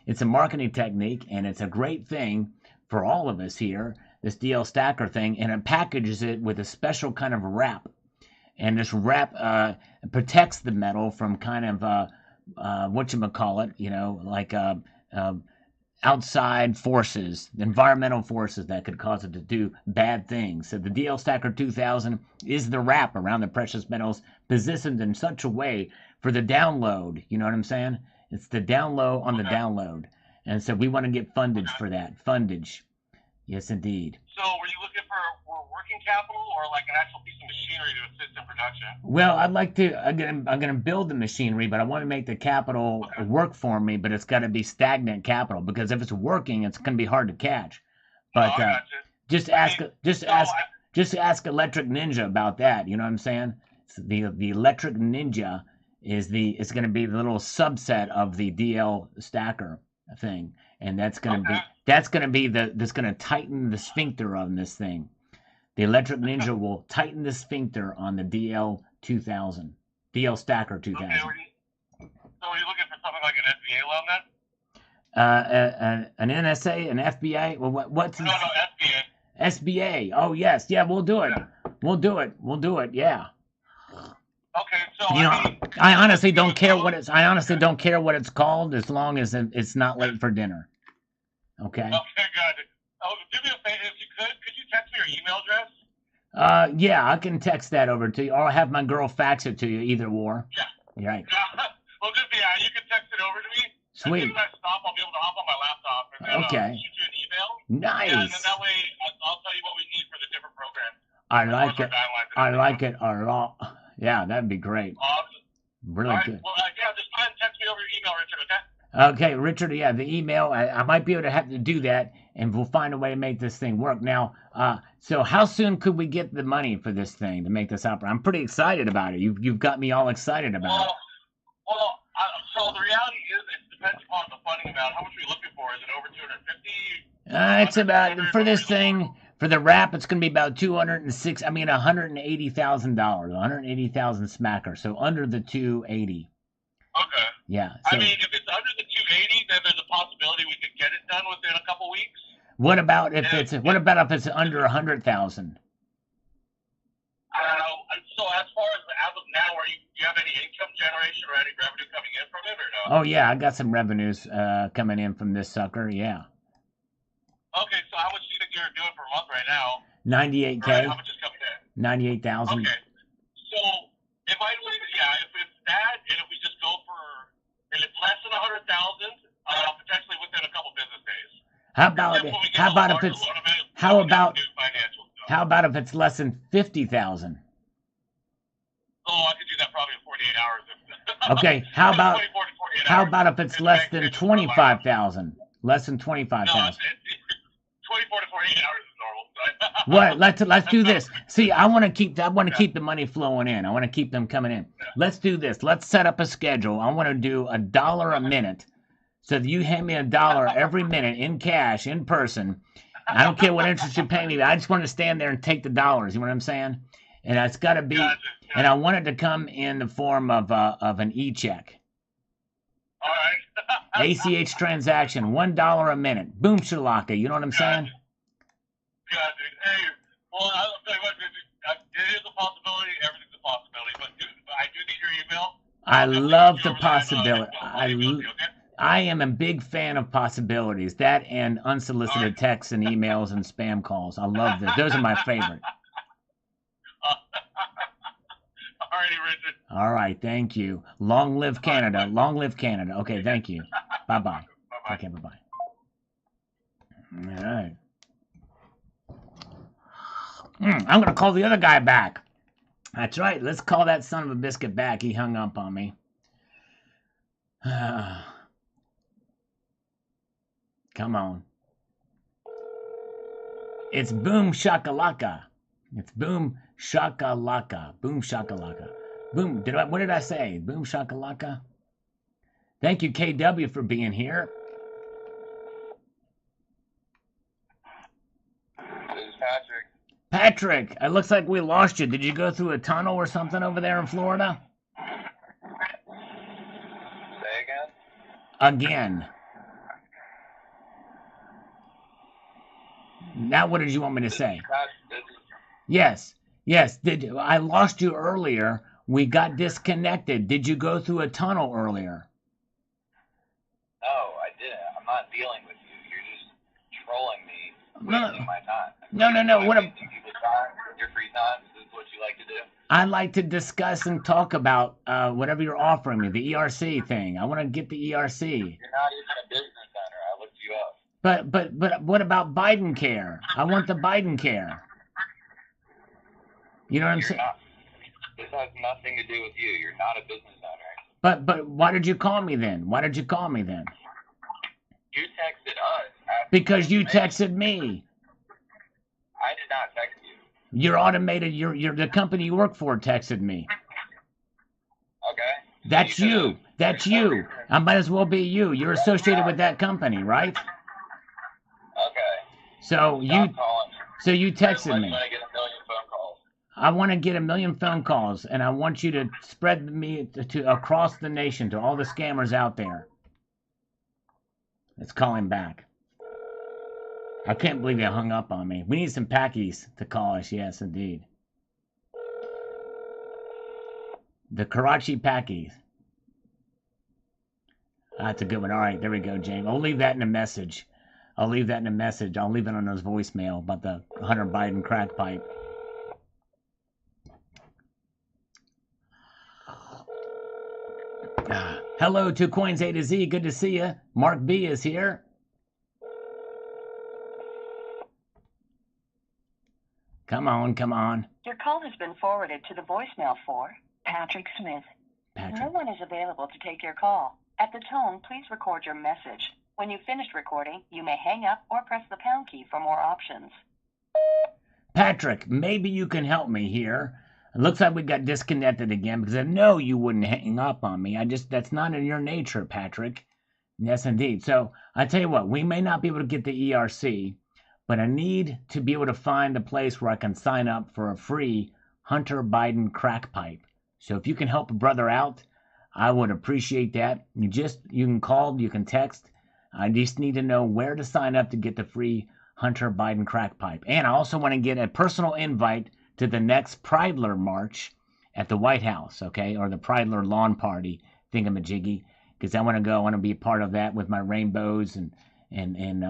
It's a marketing technique, and it's a great thing for all of us here, this DL Stacker thing, and it packages it with a special kind of wrap. And this wrap protects the metal from kind of whatchamacallit, like outside forces, environmental forces that could cause it to do bad things. So the DL Stacker 2000 is the wrap around the precious metals, positioned in such a way for the download. You know what I'm saying? It's the download on the download. And so we want to get fundage for that. Fundage. Yes, indeed. So were you looking for working capital or like an actual piece of machinery to assist in production? Well, I'd like to. I'm gonna build the machinery, but I want to make the capital work for me. But it's got to be stagnant capital, because if it's working, it's gonna be hard to catch. But I got you. just I ask mean, just so ask just ask Electric Ninja about that. You know what I'm saying? So the Electric Ninja is it's going to be the little subset of the DL stacker thing, and that's going to be that's going to tighten the sphincter on this thing. The Electric Ninja will tighten the sphincter on the DL 2000, DL stacker 2000. Okay, so are you looking for something like an SBA loan then? An NSA, an FBA. Well, what's No, SBA. SBA? Oh yes, yeah, we'll do it. Yeah. We'll do it. Yeah. Okay, so I honestly don't care what it's. I honestly don't care what it's called as long as it's not late for dinner. Okay. Okay, good. Oh, do me a favor if you could you text me your email address? Yeah, I can text that over to you, or I'll have my girl fax it to you. Either or. Yeah. Right. Well, you can text it over to me. Sweet. As soon as I stop, I'll be able to hop on my laptop and then shoot you an email. Nice. Yeah, and then that way I'll tell you what we need for the different programs. I like it. I like it a lot. Yeah, that'd be great. Awesome. Really good. Well, just go ahead and text me over your email, Richard, okay? Okay, Richard, yeah, the email, I might be able to have to do that, and we'll find a way to make this thing work. Now, so how soon could we get the money for this thing to make this operate? I'm pretty excited about it. You've got me all excited about it. So the reality is it depends upon the funding amount. How much are you looking for? Is it over 250? It's about, for this thing, for the wrap, it's going to be about $180,000, $180,000 smacker, so under the 280. Okay. Yeah. So, I mean, if it's under the 280, then there's a possibility we could get it done within a couple weeks. What about if it's under 100,000? So as far as of now, do you have any income generation or any revenue coming in from it, or no? Oh yeah, I got some revenues coming in from this sucker. Yeah. Okay, so how much do you think you're doing per month right now? 98K. Right, how much is coming in? 98,000. Okay. So if it's that, and if we just go for, if it's less than 100,000, potentially within a couple business days. How about if it's less than 50,000? Oh, I could do that probably in 48 hours. Okay, how about if it's less than 25,000? Less than 25,000. No, 24 to 48 hours is normal. What? Let's do this. See, I want to keep the money flowing in. I want to keep them coming in. Yeah. Let's do this. Let's set up a schedule. I want to do $1 a minute. So that you hand me $1 every minute in cash, in person. I don't care what interest you pay me. I just want to stand there and take the dollars. You know what I'm saying? And it's got to be. Gotcha. And I want it to come in the form of an e-check. All right. ACH transaction, $1 a minute. Boom shalaka. You know what I'm saying? Gotcha. Hey, well, I'll tell you what, it is a possibility. Everything's a possibility. But I do need your email. I love the possibility. I am a big fan of possibilities. That and unsolicited texts and emails and spam calls. I love this. Those are my favorite. Alrighty, Richard. All right, thank you. Long live Canada. Long live Canada. Okay, thank you. Bye-bye. Bye-bye. Okay, bye-bye. All right. I'm going to call the other guy back. That's right. Let's call that son of a biscuit back. He hung up on me. Come on. It's boom shakalaka. It's boom shakalaka. Boom shakalaka. Boom. What did I say? Boom shakalaka. Thank you, KW, for being here. This is Patrick. Patrick, it looks like we lost you. Did you go through a tunnel or something over there in Florida? Say Again. Now what did you want me to say? Yes. I lost you earlier. We got disconnected. Did you go through a tunnel earlier? No, I didn't. I'm not dealing with you. You're just trolling me, wasting my time. No. Wasting people's time, your free time. This is what you like to do. I like to discuss and talk about whatever you're offering me, the ERC thing. I want to get the ERC. You're not even a business owner. I looked you up. But what about Biden care? I want the Biden care. You know what I'm saying? This has nothing to do with you. You're not a business owner. But why did you call me then? You texted us. Because you texted me. I did not text you. Your automated, the company you work for texted me. Okay. That's you. That's you. I might as well be you. You're associated with that company, right? Okay. So you texted me. You want to get a million phone calls. I want to get a million phone calls, and I want you to spread me to across the nation to all the scammers out there. Let's call him back. I can't believe he hung up on me. We need some packies to call us. Yes, indeed. The Karachi packies. That's a good one. All right, there we go, James. I'll leave that in a message. I'll leave it on those voicemail about the Hunter Biden crack pipe. Hello, 2 Coins A to Z. Good to see you. Mark B is here. Come on, come on. Your call has been forwarded to the voicemail for Patrick Smith. Patrick. No one is available to take your call. At the tone, please record your message. When you've finished recording, you may hang up or press the pound key for more options. Patrick, maybe you can help me here. It looks like we got disconnected again because I know you wouldn't hang up on me. That's not in your nature, Patrick. Yes, indeed. So I tell you what, we may not be able to get the ERC, but I need to be able to find a place where I can sign up for a free Hunter Biden crack pipe. So if you can help a brother out, I would appreciate that. You can call, you can text. I just need to know where to sign up to get the free Hunter Biden crack pipe. And I also want to get a personal invite to the next Pridler March at the White House, okay? Or the Pridler Lawn Party thingamajiggy. Because I want to go, I want to be a part of that with my rainbows and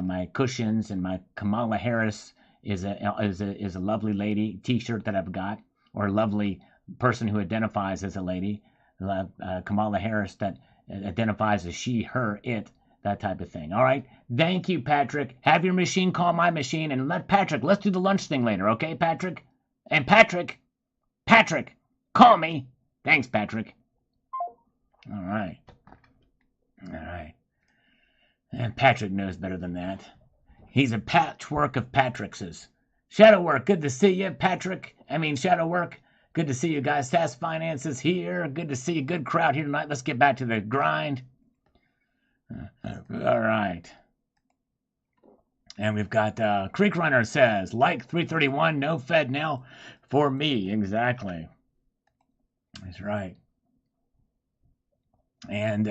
my cushions, and my Kamala Harris is a lovely lady T-shirt that I've got, or a lovely person who identifies as a lady, Kamala Harris that identifies as she, her, it, that type of thing. All right, thank you, Patrick. Have your machine call my machine, and let's do the lunch thing later, okay, Patrick? And Patrick, call me. Thanks, Patrick. All right. And Patrick knows better than that. He's a patchwork of Patrickses. Shadowwork, good to see you, Patrick. Shadowwork, good to see you guys. SAS Finances here. Good to see you. Good crowd here tonight. Let's get back to the grind. All right. And we've got Creek Runner says, like 331, no Fed now for me. Exactly. That's right. And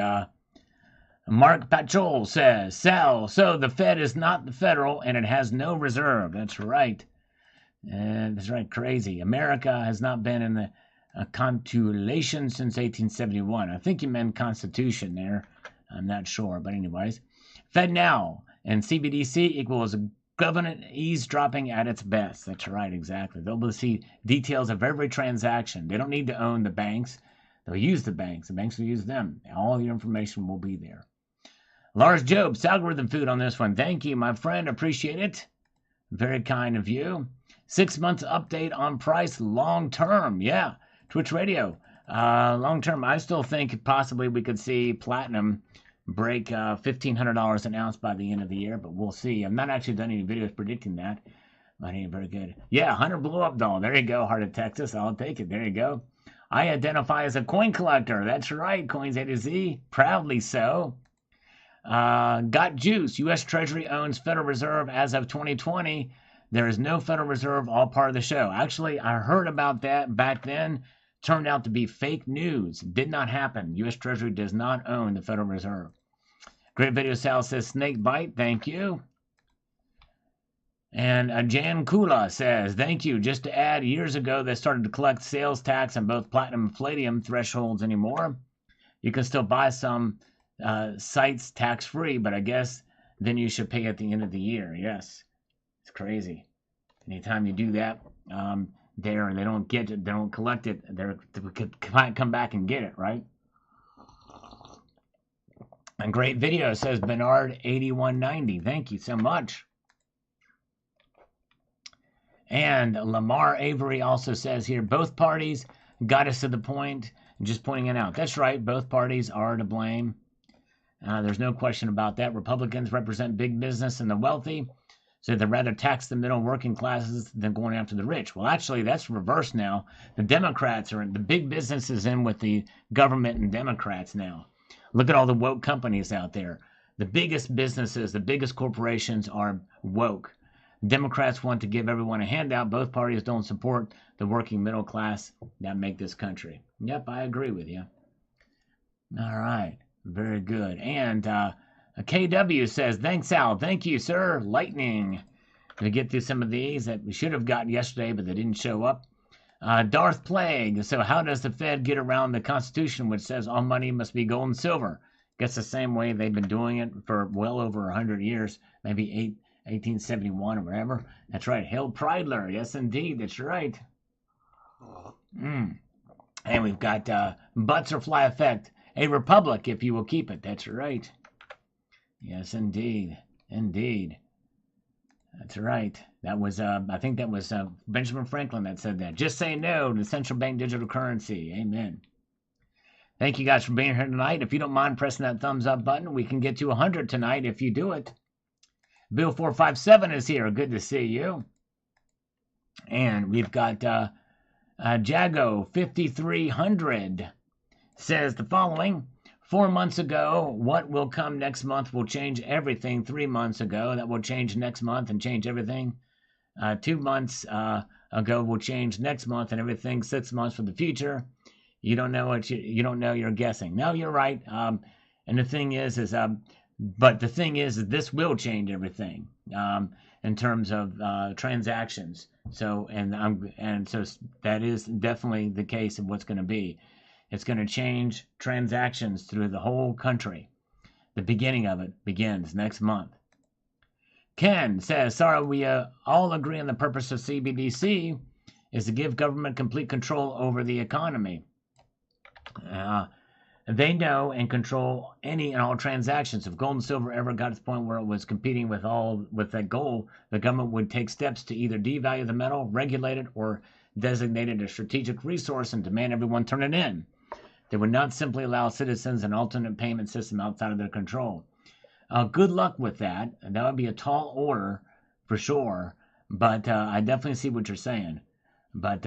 Mark Pachol says, Sal, so the Fed is not the federal and it has no reserve. That's right. That's right. Crazy. America has not been in the constitution since 1871. I think you meant constitution there. I'm not sure. But anyways, Fed now and CBDC equals government eavesdropping at its best. That's right. Exactly. They'll be able to see details of every transaction. They don't need to own the banks. They'll use the banks. The banks will use them. All your information will be there. Lars Jobs, algorithm food on this one. Thank you, my friend. Appreciate it. Very kind of you. 6 months update on price long term. Yeah. Twitch Radio. Long term, I still think possibly we could see platinum break $1,500 an ounce by the end of the year, but we'll see. I've not actually done any videos predicting that, but ain't very good. Yeah, Hunter blew up doll. There you go, Heart of Texas. I'll take it. There you go. I identify as a coin collector. That's right, Coins A to Z. Proudly so. Got juice. U.S. Treasury owns Federal Reserve as of 2020. There is no Federal Reserve, all part of the show. Actually, I heard about that back then. Turned out to be fake news. Did not happen. U.S. Treasury does not own the Federal Reserve. Great video, Sal says, snake bite. Thank you. And Jan Kula says, thank you. Just to add, years ago, they started to collect sales tax on both platinum and palladium thresholds anymore. You can still buy some sites tax-free, but I guess then you should pay at the end of the year. Yes. It's crazy. Anytime you do that, there and they don't get it, they don't collect it, they can come back and get it, right? A great video, says Bernard 8190. Thank you so much. And Lamar Avery also says here, both parties got us to the point, just pointing it out. That's right, both parties are to blame. There's no question about that. Republicans represent big business and the wealthy, So they'd rather tax the middle working classes than going after the rich. Well, actually, that's reversed now. The Democrats are the big businesses in with the government and Democrats now. Look at all the woke companies out there. The biggest businesses, the biggest corporations are woke. Democrats want to give everyone a handout. Both parties don't support the working middle class that make this country. Yep, I agree with you. All right, very good. And KW says, thanks, Al. Thank you, sir. Lightning. Going to get through some of these that we should have gotten yesterday, but they didn't show up. Darth Plague. So how does the Fed get around the Constitution, which says all money must be gold and silver? Guess the same way they've been doing it for well over 100 years, maybe 1871 or whatever. That's right. Hail Preidler. Yes, indeed. That's right. And we've got Butterfly Effect. A republic, if you will keep it. That's right. Yes, indeed. Indeed. That's right. That was, I think that was Benjamin Franklin that said that. Just say no to central bank digital currency. Amen. Thank you guys for being here tonight. If you don't mind pressing that thumbs up button, we can get to 100 tonight if you do it. Bill 457 is here. Good to see you. And we've got Jago 5300 says the following. 4 months ago, what will come next month will change everything. 3 months ago, that will change next month and change everything. 2 months ago will change next month and everything. 6 months for the future. You don't know what you don't know. You're guessing. No, you're right. And the thing is but the thing is this will change everything in terms of transactions. So so that is definitely the case of what's going to be. It's going to change transactions through the whole country. The beginning of it begins next month. Ken says, sorry, we all agree on the purpose of CBDC is to give government complete control over the economy. They know and control any and all transactions. If gold and silver ever got to the point where it was competing with that gold, the government would take steps to either devalue the metal, regulate it, or designate it a strategic resource and demand everyone turn it in. They would not simply allow citizens an alternate payment system outside of their control. Good luck with that. That would be a tall order for sure. But I definitely see what you're saying. But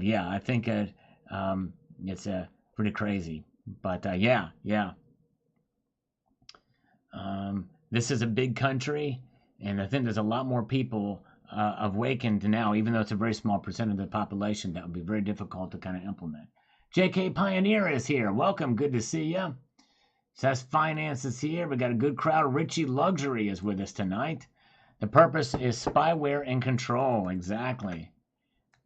yeah, I think it's pretty crazy. But yeah. This is a big country, and I think there's a lot more people awakened now, even though it's a very small percent of the population. That would be very difficult to kind of implement. JK Pioneer is here. Welcome. Good to see you. Says Finance is here. We got a good crowd. Richie Luxury is with us tonight. The purpose is spyware and control. Exactly.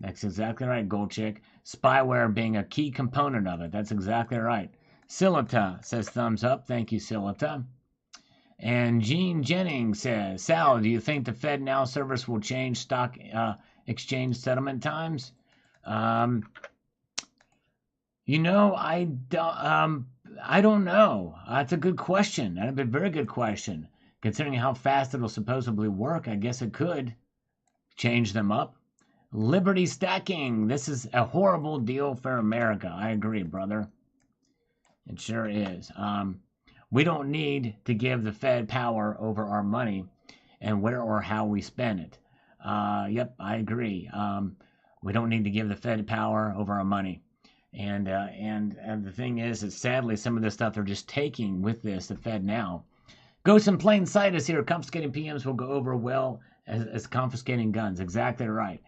That's exactly right, Gold Chick. Spyware being a key component of it. That's exactly right. Silita says thumbs up. Thank you, Silita. And Gene Jennings says, Sal, do you think the FedNow service will change stock exchange settlement times? I don't know. That's a good question. That'd be a very good question. Considering how fast it'll supposedly work, I guess it could change them up. Liberty stacking. This is a horrible deal for America. I agree, brother. It sure is. We don't need to give the Fed power over our money and where or how we spend it. Yep, I agree. We don't need to give the Fed power over our money. And the thing is sadly some of the stuff they're just taking with this, the Fed now. Ghost in plain sight is here. Confiscating PMs will go over well as confiscating guns. Exactly right.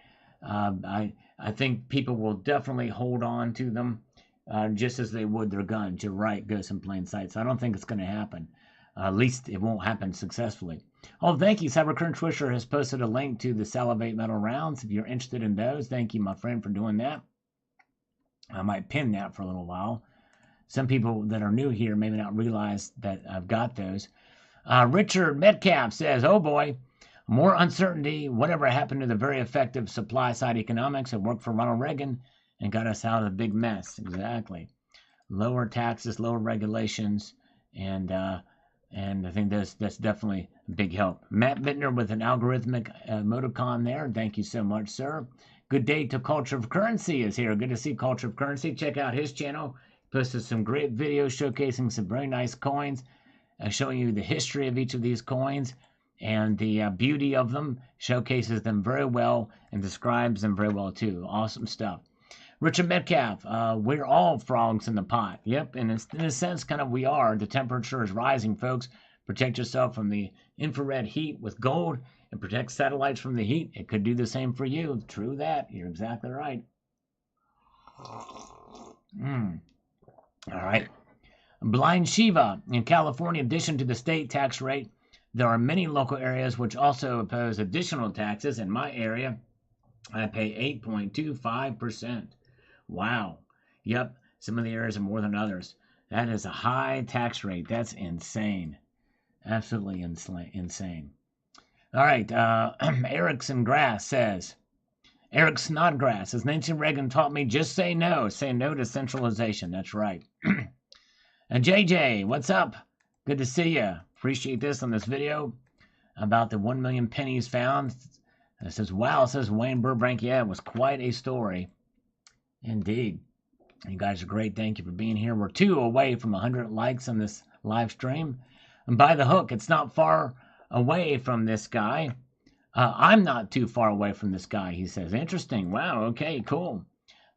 I think people will definitely hold on to them just as they would their guns. You're right, Ghost in plain sight. So I don't think it's going to happen. At least it won't happen successfully. Oh, thank you. Cybercurrent Twisher has posted a link to the Salivate Metal rounds. If you're interested in those, thank you, my friend, for doing that. I might pin that for a little while. Some people that are new here maybe not realize that I've got those. Richard Metcalf says, oh boy, more uncertainty. Whatever happened to the very effective supply side economics that worked for Ronald Reagan and got us out of the big mess? Exactly. Lower taxes, lower regulations, and I think that's definitely a big help. Matt Bittner with an algorithmic emoticon there. Thank you so much, sir. Good day to Culture of Currency is here. Good to see Culture of Currency. Check out his channel. Posted some great videos showcasing some very nice coins, showing you the history of each of these coins. And the beauty of them showcases them very well and describes them very well too. Awesome stuff. Richard Metcalf, we're all frogs in the pot. Yep, and in a sense, kind of we are. The temperature is rising, folks. Protect yourself from the infrared heat with gold and protect satellites from the heat. It could do the same for you. True that. You're exactly right. All right. Blind Shiva. In California, in addition to the state tax rate, there are many local areas which also impose additional taxes. In my area, I pay 8.25%. Wow. Yep. Some of the areas are more than others. That is a high tax rate. That's insane. Absolutely insane. All right. Erickson Grass says, Eric Snodgrass says, Nancy Reagan taught me just say no. Say no to centralization. That's right. And JJ, what's up? Good to see you. Appreciate this on this video about the 1 million pennies found. It says, wow, says Wayne Burbank. Yeah, it was quite a story. Indeed. You guys are great. Thank you for being here. We're 2 away from 100 likes on this live stream. And by the hook, it's not far away from this guy. I'm not too far away from this guy, he says. Interesting. Wow. Okay, cool.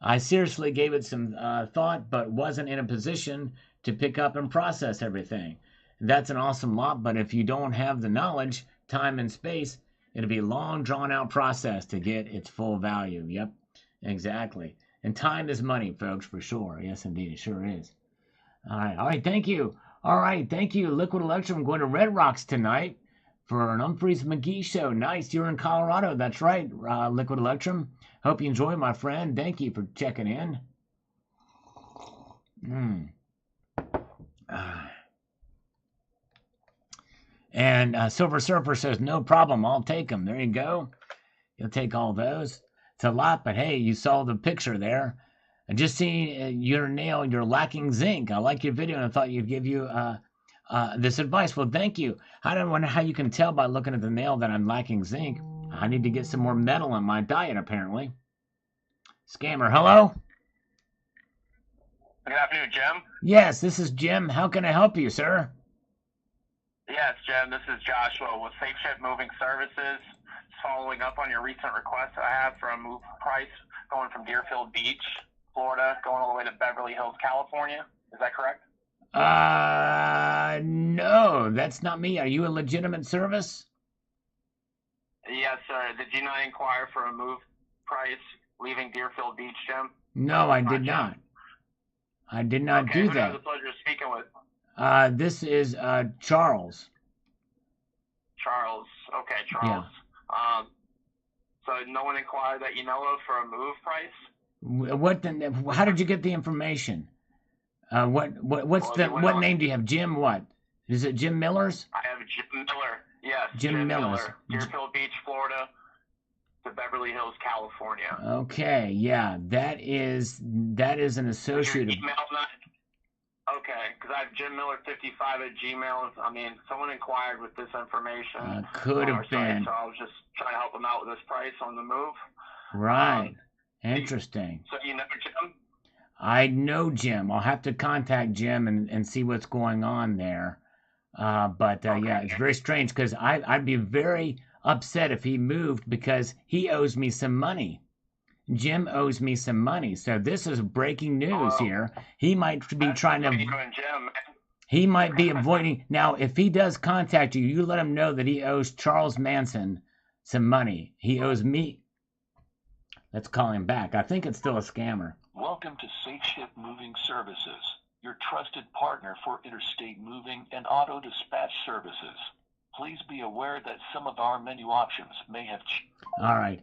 I seriously gave it some thought, but wasn't in a position to pick up and process everything. That's an awesome lot, but if you don't have the knowledge, time, and space, it'll be a long, drawn-out process to get its full value. Yep, exactly. And time is money, folks, for sure. Yes, indeed, it sure is. All right, thank you. All right, thank you, Liquid Electrum. I'm going to Red Rocks tonight for an Humphreys McGee show. Nice, you're in Colorado. That's right, Liquid Electrum. Hope you enjoy, my friend. Thank you for checking in. And Silver Surfer says, no problem, I'll take them. There you go. You'll take all those. It's a lot, but hey, you saw the picture there. I just seen your nail, you're lacking zinc. I like your video, and I thought you'd give you this advice. Well, thank you. I don't wonder how you can tell by looking at the nail that I'm lacking zinc. I need to get some more metal in my diet, apparently. Scammer, hello? Good afternoon, Jim. Yes, this is Jim. How can I help you, sir? Yes, Jim, this is Joshua with Safe Ship Moving Services. Following up on your recent request I have for a move price going from Deerfield Beach, Florida, going all the way to Beverly Hills, California. Is that correct? No, that's not me. Are you a legitimate service? Yes, sir. Did you not inquire for a move price leaving Deerfield Beach, Jim? No, I did not. I did not do that. Who has the pleasure of speaking with? This is Charles. Charles. Okay, Charles. Yeah. So no one inquired that you know of for a move price? How did you get the information? What name do you have? Jim what? Is it Jim Miller's? I have Jim Miller. Yes. Jim Miller's. Miller. Deerfield Beach, Florida to Beverly Hills, California. Okay, yeah. That is an associate of... Okay, because I have Jim Miller 55 at Gmail. I mean, someone inquired with this information. Could have been. So I was just trying to help them out with this price on the move. Right. Interesting. So you know Jim? I know Jim. I'll have to contact Jim and see what's going on there. Yeah, it's very strange because I'd be very upset if he moved because he owes me some money. Jim owes me some money. So this is breaking news here. He might be trying to... He might be avoiding... Now, if he does contact you, you let him know that he owes Charles Manson some money. He owes me... Let's call him back. I think it's still a scammer. Welcome to Safe Ship Moving Services, your trusted partner for interstate moving and auto dispatch services. Please be aware that some of our menu options may have... All right.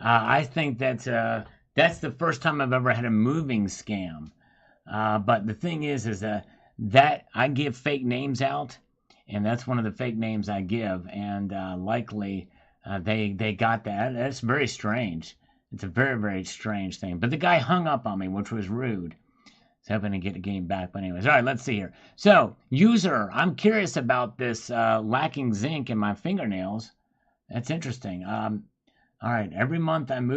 I think that's the first time I've ever had a moving scam. But the thing is that I give fake names out, and that's one of the fake names I give, and likely they got that. That's very strange. It's a very, very strange thing. But the guy hung up on me, which was rude. So hoping to get the game back. But anyways, all right, let's see here. So, user, I'm curious about this lacking zinc in my fingernails. That's interesting. All right, every month I'm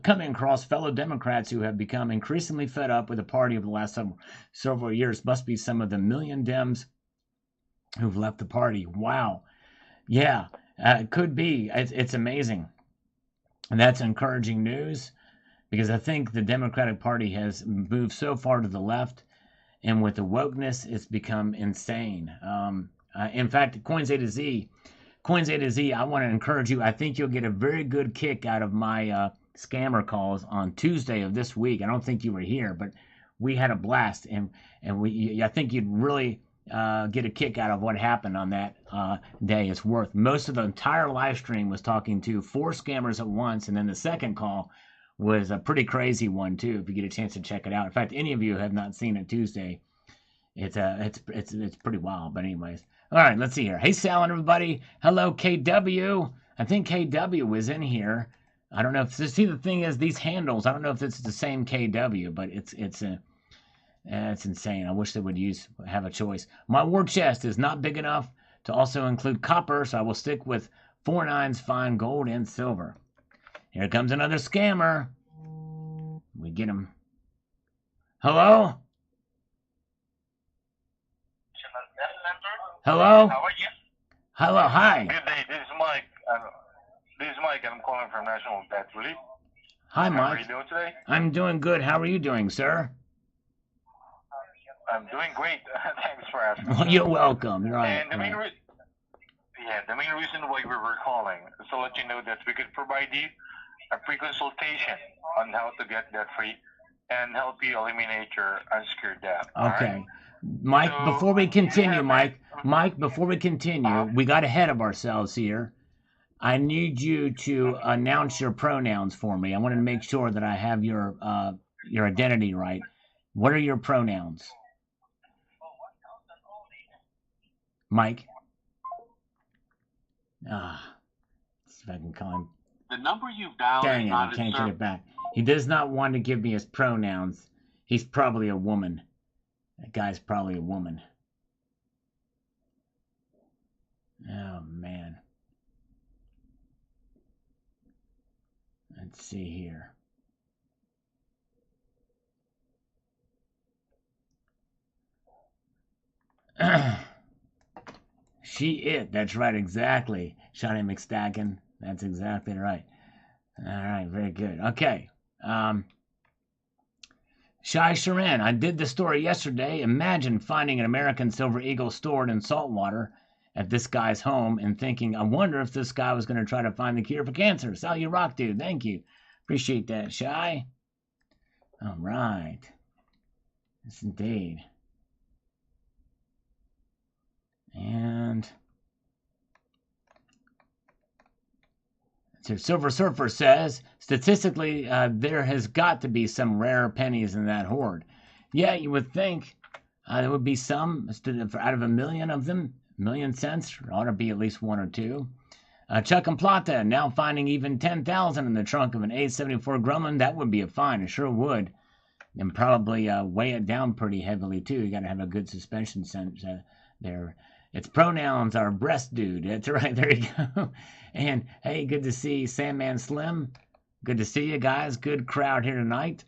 coming across fellow Democrats who have become increasingly fed up with the party over the last several years. Must be some of the million Dems who've left the party. Wow. Yeah, it could be. It's amazing. And that's encouraging news because I think the Democratic Party has moved so far to the left, and with the wokeness, it's become insane. In fact, Coins A to Z, I want to encourage you. I think you'll get a very good kick out of my scammer calls on Tuesday of this week. I don't think you were here, but we had a blast, and I think you'd really get a kick out of what happened on that day. It's worth most of the entire live stream was talking to 4 scammers at once, and then the second call was a pretty crazy one too. If you get a chance to check it out, in fact, any of you have not seen it Tuesday, it's pretty wild. But anyways, all right, let's see here. Hey, Sal and everybody. Hello, KW. I think KW was in here. I don't know if see the thing is these handles. I don't know if it's the same KW, but it's insane. I wish they would have a choice. My war chest is not big enough to also include copper, so I will stick with 4 nines, fine gold and silver. Here comes another scammer. We get him. Hello? Hello? How are you? Hello, hi. Good day. This is Mike. And I'm calling from National Debt Relief. Hi, How are Mike. you doing today? I'm doing good. How are you doing, sir? I'm doing great. Thanks for asking. Well, you're welcome. You're right. And the main reason why we were calling is to let you know that we could provide you a pre-consultation on how to get debt-free and help you eliminate your unsecured debt. Okay. Right? Mike, So, before we continue, Mike, before we continue, we got ahead of ourselves here. I need you to announce your pronouns for me. I want to make sure that I have your identity right. What are your pronouns? Mike? Let's see if I can call him. The number you've dialed Dang is it, not I in can't get service. it back. He does not want to give me his pronouns. He's probably a woman. That guy's probably a woman. Oh, man. Let's see here. That's right, exactly. Shawnee McStacken. That's exactly right. All right, very good. Okay. Shai Sharan, I did the story yesterday. Imagine finding an American silver eagle stored in salt water at this guy's home and thinking, I wonder if this guy was going to try to find the cure for cancer. Sal, you rock, dude. Thank you. Appreciate that, Shai. All right. Yes, indeed. And so Silver Surfer says, statistically, there has got to be some rare pennies in that hoard. Yeah, you would think there would be some out of 1 million of them, 1,000,000 cents. There ought to be at least 1 or 2. Chuck and Plata now finding even 10,000 in the trunk of an A74 Grumman. That would be a fine. It sure would. And probably weigh it down pretty heavily, too. You got to have a good suspension sense there. Its pronouns are breast dude. That's right. There you go. And hey, good to see Sandman Slim. Good to see you guys. Good crowd here tonight.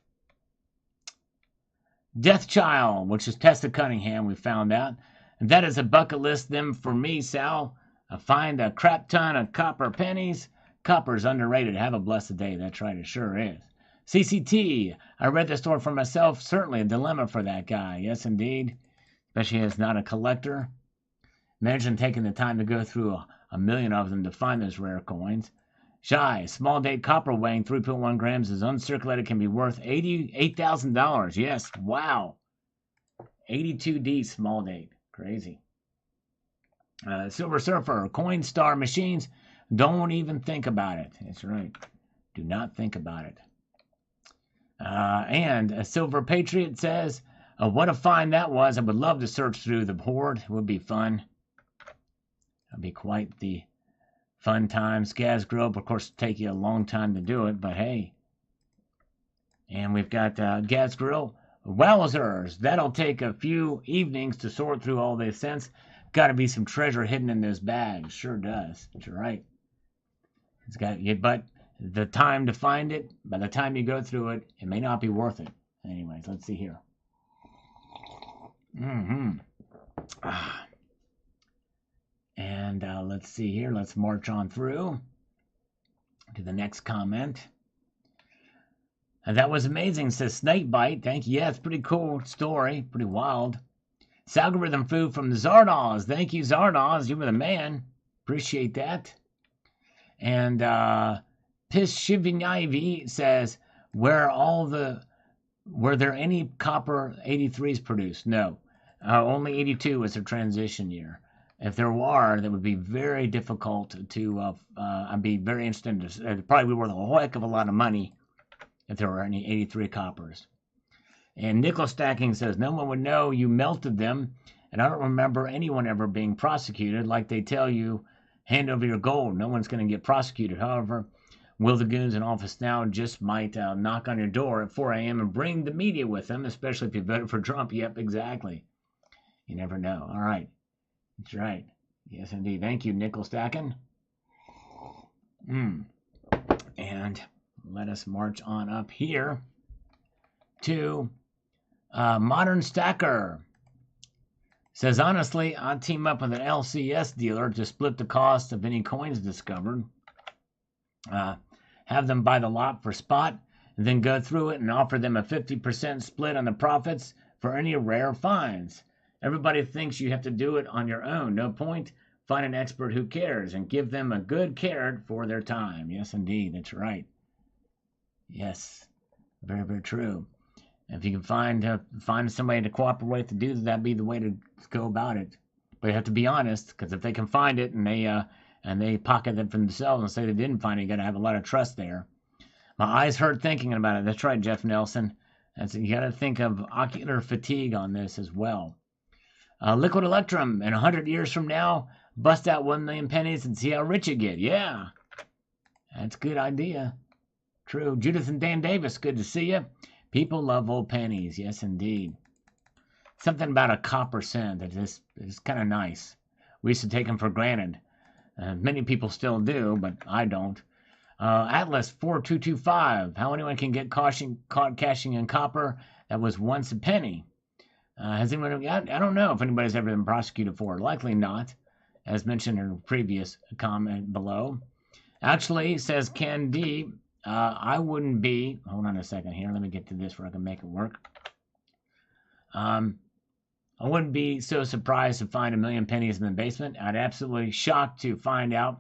Death Child, which is Tessa Cunningham, we found out. And that is a bucket list them for me, Sal. Find a crap ton of copper pennies. Copper's underrated. Have a blessed day. That's right. It sure is. CCT. I read the story for myself. Certainly a dilemma for that guy. Yes, indeed. Especially as not a collector. Imagine taking the time to go through a million of them to find those rare coins. Shy, small date copper weighing 3.1 grams is uncirculated, can be worth $88,000. Yes, wow. 82D small date. Crazy. Silver Surfer, Coinstar machines, don't even think about it. That's right. Do not think about it. And a Silver Patriot says, what a find that was. I would love to search through the hoard. It would be fun. It'd be quite the fun times. Gas Grill, of course, take you a long time to do it, but hey. And we've got Gas Grill. Wowzers, that'll take a few evenings to sort through all this sense. Got to be some treasure hidden in those bags. Sure does. You're right. It's got, but the time to find it, by the time you go through it, it may not be worth it. Anyways, let's see here. And let's see here. Let's march on through to the next comment. And that was amazing, says Snakebite. Thank you. Yeah, it's pretty cool story. Pretty wild. Algorithm food from Zardoz. Thank you, Zardoz. You were the man. Appreciate that. And Pishivinavi says, were there any copper 83s produced? No. Only 82 was a transition year. If there were, that would be very difficult to, I'd be very interested. It'd probably be worth a heck of a lot of money if there were any 83 coppers. And nickel stacking says, no one would know you melted them, and I don't remember anyone ever being prosecuted. Like they tell you, hand over your gold. No one's going to get prosecuted. However, will the goons in office now just might knock on your door at 4 a.m. and bring the media with them, especially if you voted for Trump. Yep, exactly. You never know. All right. That's right. Yes, indeed. Thank you, nickel stacking. And let us march on up here to Modern Stacker. Says, honestly, I'd team up with an LCS dealer to split the cost of any coins discovered. Have them buy the lot for spot, and then go through it and offer them a 50% split on the profits for any rare finds. Everybody thinks you have to do it on your own. No point. Find an expert who cares and give them a good carrot for their time. Yes, indeed. That's right. Yes. Very, very true. If you can find somebody to cooperate to do that, that'd be the way to go about it. But you have to be honest, because if they can find it and they pocket it for themselves and say they didn't find it, you got to have a lot of trust there. My eyes hurt thinking about it. That's right, Jeff Nelson. You got to think of ocular fatigue on this as well. Liquid Electrum, in 100 years from now, bust out 1 million pennies and see how rich you get. Yeah, that's a good idea. True. Judith and Dan Davis, good to see you. People love old pennies. Yes, indeed. Something about a copper cent that is kind of nice. We used to take them for granted. Many people still do, but I don't. Atlas 4225. How anyone can get caught cashing in copper that was once a penny? Has anyone? I don't know if anybody's ever been prosecuted for it. Likely not, as mentioned in a previous comment below. Actually, says Ken D, I wouldn't be. Hold on a second here. Let me get to this where I can make it work. I wouldn't be so surprised to find 1 million pennies in the basement. I'd absolutely shocked to find out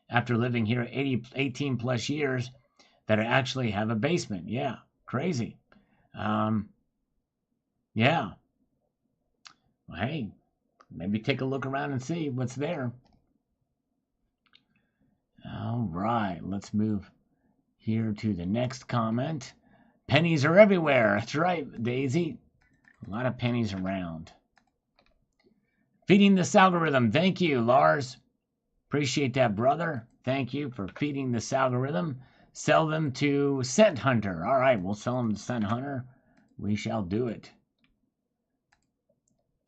after living here 18 plus years that I actually have a basement. Yeah, crazy. Yeah. Well, hey, maybe take a look around and see what's there. All right, let's move here to the next comment. Pennies are everywhere. That's right, Daisy. A lot of pennies around. Feeding this algorithm. Thank you, Lars. Appreciate that, brother. Thank you for feeding this algorithm. Sell them to Cent Hunter. All right, we'll sell them to Cent Hunter. We shall do it.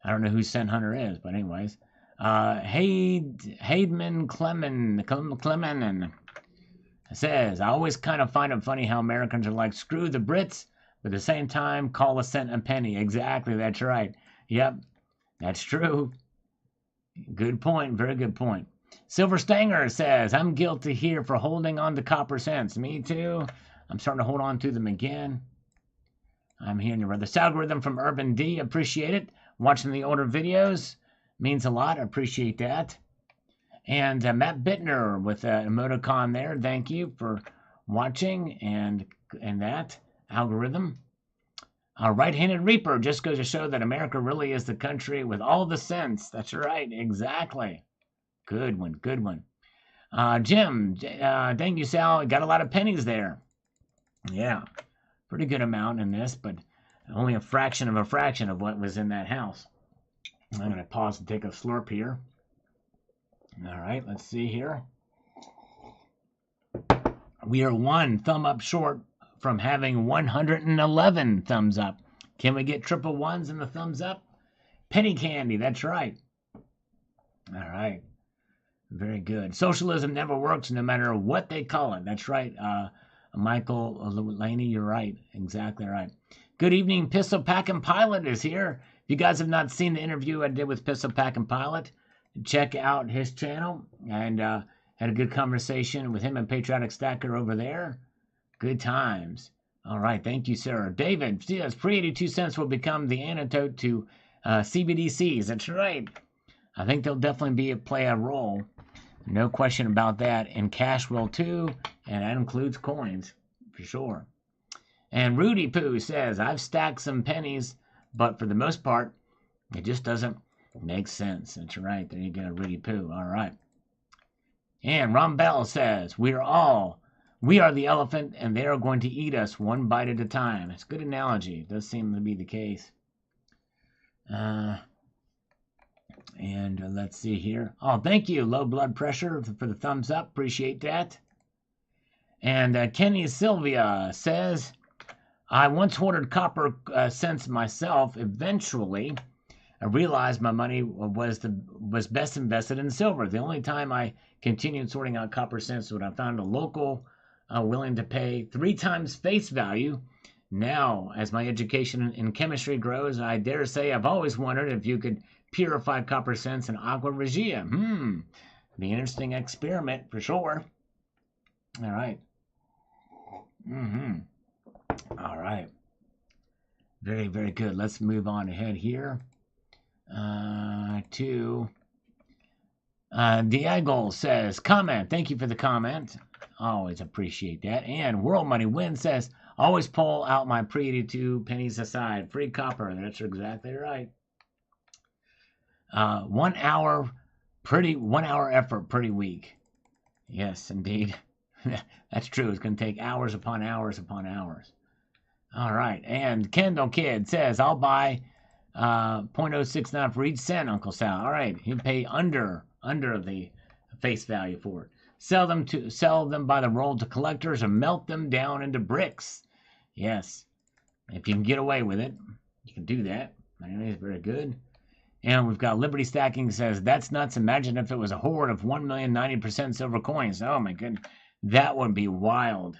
I don't know who Cent Hunter is, but anyways. Haidman Clemenin says, I always kind of find it funny how Americans are like, screw the Brits, but at the same time, call a cent a penny. Exactly, that's right. Yep, that's true. Good point, very good point. Silver Stanger says, I'm guilty here for holding on to copper cents. Me too. I'm starting to hold on to them again. I'm hearing you, brother. Algorithm from Urban D, appreciate it. Watching the older videos means a lot. I appreciate that. And Matt Bittner with an emoticon there. Thank you for watching and that algorithm. Right-handed Reaper just goes to show that America really is the country with all the sense. That's right, exactly. Good one, good one. Jim, thank you, Sal. Got a lot of pennies there. Yeah, pretty good amount in this, but only a fraction of what was in that house. I'm going to pause and take a slurp here. All right, let's see here. We are 1 thumb up short from having 111 thumbs up. Can we get triple ones in the thumbs up? Penny candy, that's right. All right. Very good. Socialism never works no matter what they call it. That's right. Michael Laney, you're right. Exactly right. Good evening. Pistol Packin' Pilot is here. If you guys have not seen the interview I did with Pistol Packin' Pilot, check out his channel. And had a good conversation with him and Patriotic Stacker over there. Good times. All right, thank you, sir. David, yes, pre 82 cents will become the antidote to CBDCs. That's right. I think they'll definitely play a role. No question about that. And cash will too, and that includes coins, for sure. And Rudy Poo says, I've stacked some pennies, but for the most part, it just doesn't make sense. That's right. There you go, Rudy Poo. All right. And Ron Bell says, we are the elephant, and they are going to eat us one bite at a time. It's a good analogy. It does seem to be the case. And let's see here. Oh, thank you, Low Blood Pressure, for the thumbs up. Appreciate that. And Kenny Sylvia says, I once hoarded copper cents myself. Eventually, I realized my money was best invested in silver. The only time I continued sorting out copper cents was when I found a local willing to pay 3 times face value. Now, as my education in chemistry grows, I dare say I've always wondered if you could purify copper cents in aqua regia. Be an interesting experiment for sure. All right. All right. Very, very good. Let's move on ahead here to Diego says, comment. Thank you for the comment. Always appreciate that. And World Money Win says, always pull out my pre-82 pennies aside. Free copper. That's exactly right. 1 hour effort pretty weak. Yes, indeed. That's true. It's going to take hours upon hours upon hours. All right. And Kendall Kid says, I'll buy 0.069 for each cent, Uncle Sal. All right. He'll pay under the face value for it. Sell them by the roll to collectors or melt them down into bricks. Yes. If you can get away with it, you can do that. Anyways, very good. And we've got Liberty Stacking says, that's nuts. Imagine if it was a hoard of 1,090% silver coins. Oh my goodness. That would be wild.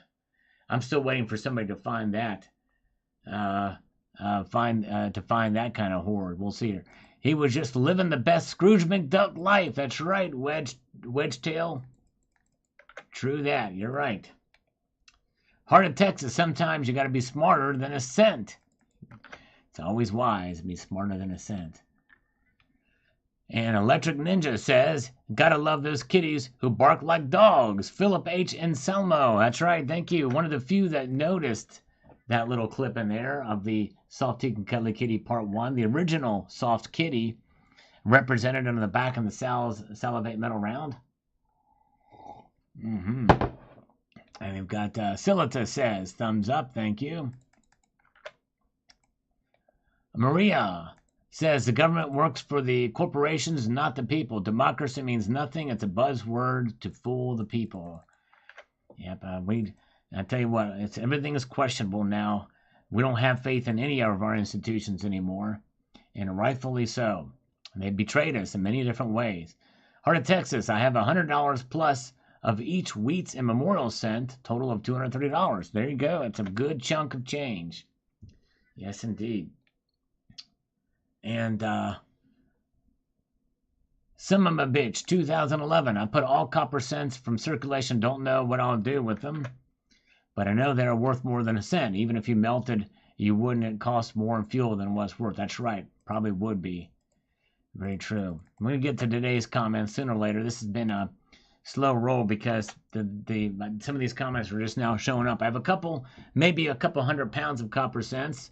I'm still waiting for somebody to find that. To find that kind of hoard. We'll see here. He was just living the best Scrooge McDuck life. That's right, Wedgetail. True that. You're right. Heart of Texas, sometimes you got to be smarter than a cent. It's always wise to be smarter than a cent. And Electric Ninja says, gotta love those kitties who bark like dogs. Philip H. Anselmo. That's right. Thank you. One of the few that noticed that little clip in there of the Soft Teak and Cuddly Kitty Part 1. The original Soft Kitty represented on the back of the Salivate Metal Round. And we've got Silita says, thumbs up. Thank you. Maria says the government works for the corporations, not the people. Democracy means nothing. It's a buzzword to fool the people. Yep, I tell you what, everything is questionable now. We don't have faith in any of our institutions anymore, and rightfully so. They betrayed us in many different ways. Heart of Texas, I have $100 plus of each Wheats and Memorial cent, total of $230. There you go. It's a good chunk of change. Yes, indeed. And some of my bitch, 2011. I put all copper cents from circulation. Don't know what I'll do with them, but I know they're worth more than a cent. Even if you melted, you wouldn't. It cost more in fuel than what's worth. That's right. Probably would be. Very true. I'm going to get to today's comments sooner or later. This has been a slow roll because some of these comments are just now showing up. I have maybe a couple 100 pounds of copper cents.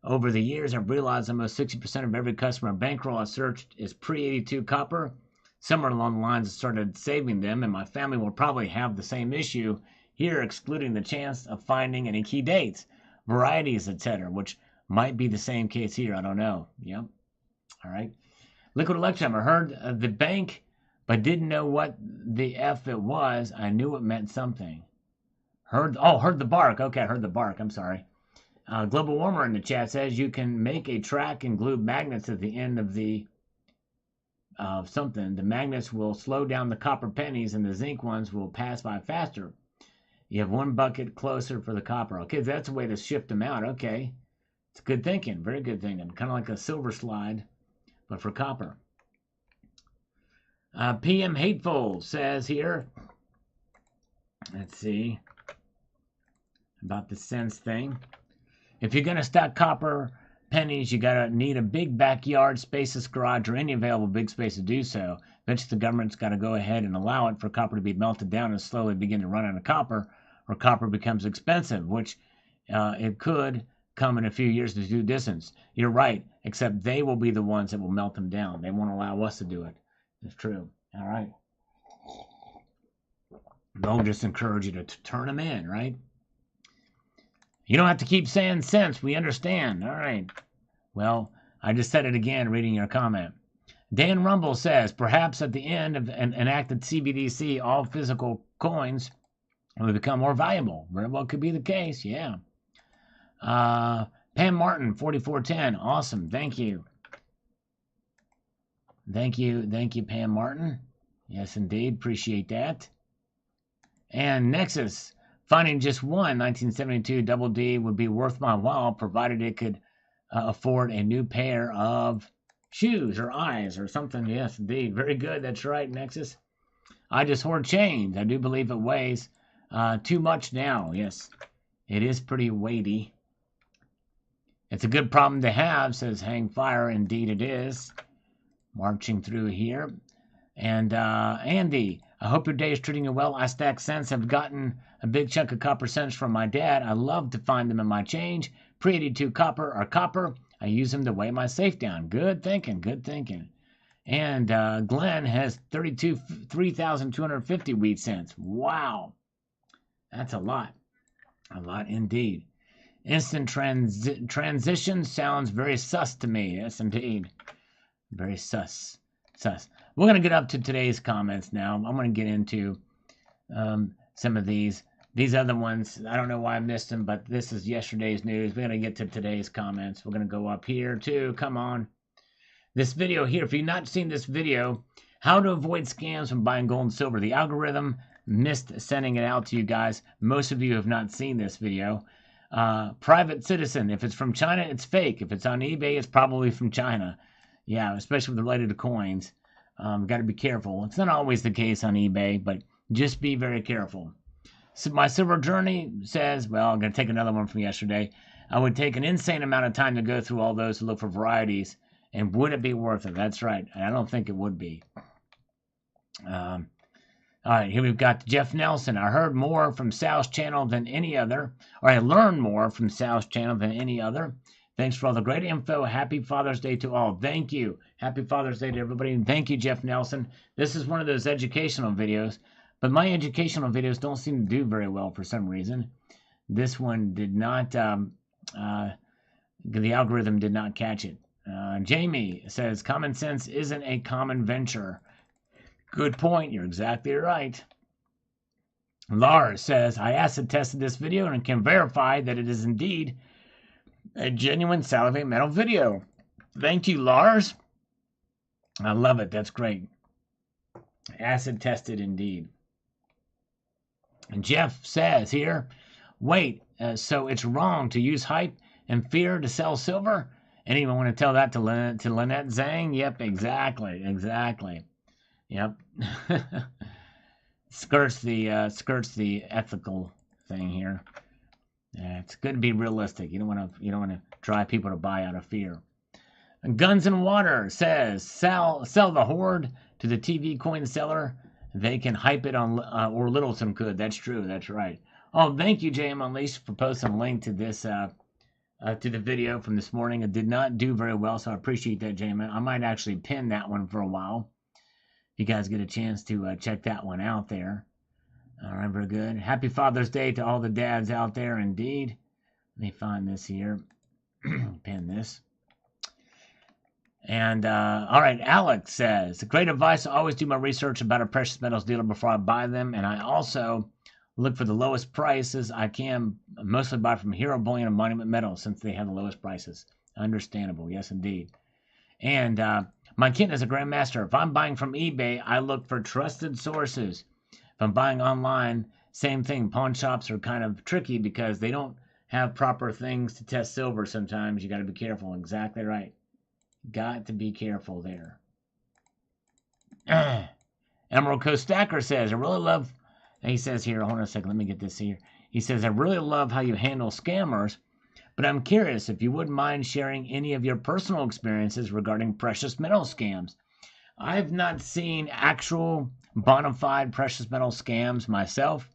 Over the years, I've realized almost 60% of every customer bankroll I searched is pre-82 copper. Somewhere along the lines, I started saving them, and my family will probably have the same issue here, excluding the chance of finding any key dates, varieties, etc., which might be the same case here. I don't know. Yep. All right. Liquid Electrum. I heard the bank, but didn't know what the F it was. I knew it meant something. Heard the bark. Okay, I heard the bark. I'm sorry. Global Warmer in the chat says you can make a track and glue magnets at the end of something. The magnets will slow down the copper pennies and the zinc ones will pass by faster. You have one bucket closer for the copper. Okay, that's a way to shift them out. Okay. It's good thinking. Very good thinking. Kind of like a silver slide, but for copper. PM Hateful says here, let's see, about the cents thing. If you're going to stack copper pennies, you gotta need a big backyard, spacious garage, or any available big space to do so. Eventually, the government's got to go ahead and allow it for copper to be melted down and slowly begin to run out of copper, or copper becomes expensive, which it could come in a few years to do distance. You're right, except they will be the ones that will melt them down. They won't allow us to do it. It's true. All right. They'll just encourage you to turn them in, right? You don't have to keep saying cents. We understand. All right. Well, I just said it again reading your comment. Dan Rumble says, perhaps at the end of an enacted CBDC, all physical coins will become more valuable. Very well could be the case, yeah. Pam Martin, 4410. Awesome. Thank you. Thank you, Pam Martin. Yes, indeed. Appreciate that. And Nexus, finding just one 1972 Double D would be worth my while, provided it could afford a new pair of shoes or eyes or something. Yes, indeed. Very good. That's right, Nexus. I just hoard change. I do believe it weighs too much now. Yes, it is pretty weighty. It's a good problem to have, says Hang Fire. Indeed it is. Marching through here. And Andy, I hope your day is treating you well. I stack cents. I've gotten a big chunk of copper cents from my dad. I love to find them in my change. Pre-82 copper or copper. I use them to weigh my safe down. Good thinking, good thinking. And Glenn has 3,250 wheat cents. Wow. That's a lot. A lot indeed. Instant transition sounds very sus to me. Yes, indeed. Very sus. We're going to get up to today's comments now. I'm going to get into some of these. These other ones, I don't know why I missed them, but this is yesterday's news. We're going to get to today's comments. We're going to go up here too. Come on. This video here, if you've not seen this video, how to avoid scams when buying gold and silver. The algorithm missed sending it out to you guys. Most of you have not seen this video. Private citizen, if it's from China, it's fake. If it's on eBay, it's probably from China. Yeah, especially related to coins. Got to be careful. It's not always the case on eBay, but just be very careful. So my silver journey says, well, I'm going to take another one from yesterday. I would take an insane amount of time to go through all those to look for varieties. And would it be worth it? That's right. I don't think it would be. All right, here we've got Jeff Nelson. I heard more from Sal's channel than any other, or I learned more from Sal's channel than any other. Thanks for all the great info. Happy Father's Day to all. Thank you. Happy Father's Day to everybody. And thank you, Jeff Nelson. This is one of those educational videos, but my educational videos don't seem to do very well for some reason. This one did not, the algorithm did not catch it. Jamie says, common sense isn't a common venture. Good point. You're exactly right. Lars says, I acid tested this video and can verify that it is indeed a genuine Salivate Metal video. Thank you, Lars. I love it. That's great. Acid tested indeed. And Jeff says here, wait, so it's wrong to use hype and fear to sell silver? Anyone want to tell that to Lynette Zhang? Yep, exactly. Yep. skirts the ethical thing here. It's good to be realistic. You don't want to drive people to buy out of fear. And Guns and Water says, sell the hoard to the TV coin seller. They can hype it on, or Littleton could. That's true. That's right. Oh, thank you, JM Unleashed, for posting a link to this to the video from this morning. It did not do very well, so I appreciate that, JM. I might actually pin that one for a while. If you guys get a chance to check that one out there. All right, very good. Happy Father's Day to all the dads out there, indeed. Let me find this here. Pin this. And, all right, Alex says, great advice. I always do my research about a precious metals dealer before I buy them. And I also look for the lowest prices I can, mostly buy from Hero Bullion and Monument Metals since they have the lowest prices. Understandable. Yes, indeed. And my kid is a grandmaster. If I'm buying from eBay, I look for trusted sources. If I'm buying online, same thing. Pawn shops are kind of tricky because they don't have proper things to test silver sometimes. You got to be careful. Exactly right. Got to be careful there. Emerald Coast Stacker says, I really love, he says here, hold on a second, let me get this here. He says, I really love how you handle scammers, but I'm curious if you wouldn't mind sharing any of your personal experiences regarding precious metal scams. I've not seen actual bona fide precious metal scams myself,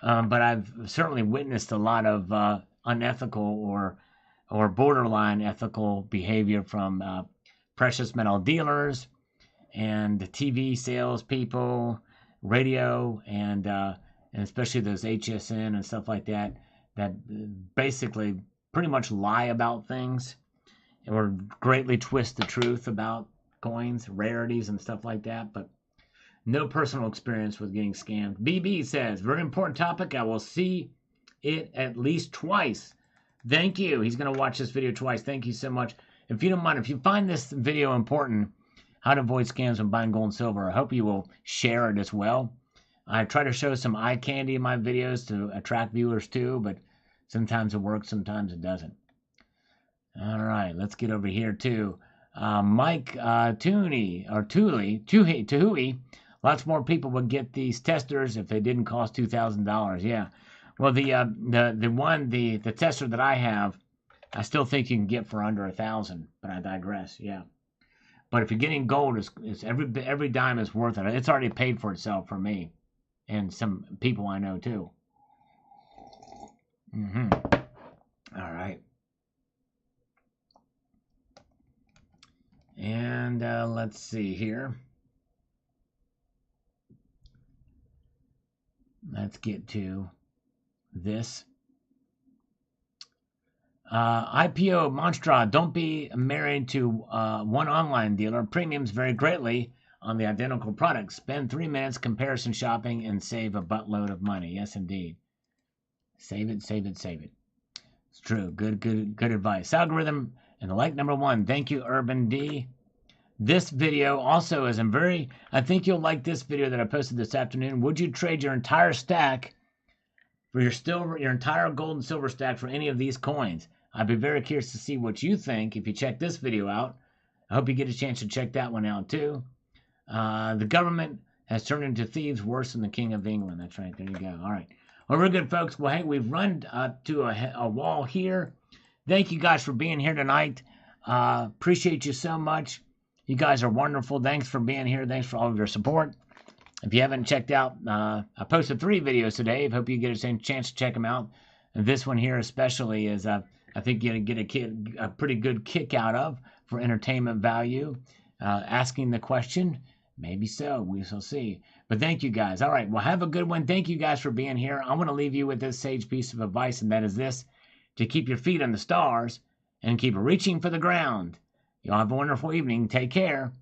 but I've certainly witnessed a lot of unethical or borderline ethical behavior from precious metal dealers and TV salespeople, radio, and especially those HSN and stuff like that basically pretty much lie about things or greatly twist the truth about coins, rarities, and stuff like that. But no personal experience with getting scammed. BB says, very important topic. I will see it at least twice. Thank you. He's going to watch this video twice. Thank you so much. If you don't mind, if you find this video important, how to avoid scams when buying gold and silver, I hope you will share it as well. I try to show some eye candy in my videos to attract viewers too, but sometimes it works, sometimes it doesn't. All right, let's get over here to Mike Tuhui. Lots more people would get these testers if they didn't cost $2,000. Yeah. Well, the tester that I have, I still think you can get for under $1,000, but I digress. Yeah. But if you're getting gold, it's every dime is worth it. It's already paid for itself for me and some people I know too. All right. And let's see here. Let's get to this. IPO Monstra, don't be married to one online dealer. Premiums vary greatly on the identical products. Spend 3 minutes comparison shopping and save a buttload of money. Yes, indeed. Save it, save it, save it. It's true. Good advice. Algorithm and the like number 1. Thank you, Urban D. This video also is I think you'll like this video that I posted this afternoon. Would you trade your entire stack for your entire gold and silver stack for any of these coins? I'd be very curious to see what you think if you check this video out. I hope you get a chance to check that one out too. The government has turned into thieves worse than the King of England. That's right. There you go. All right. Well, we're good, folks. Well, hey, we've run to a wall here. Thank you guys for being here tonight. Appreciate you so much. You guys are wonderful. Thanks for being here. Thanks for all of your support. If you haven't checked out, I posted 3 videos today. I hope you get a chance to check them out. And this one here especially is, I think you're going to get a pretty good kick out of for entertainment value. Asking the question, maybe so. We shall see. But thank you guys. All right. Well, have a good one. Thank you guys for being here. I want to leave you with this sage piece of advice, and that is this: to keep your feet on the stars and keep reaching for the ground. Y'all have a wonderful evening. Take care.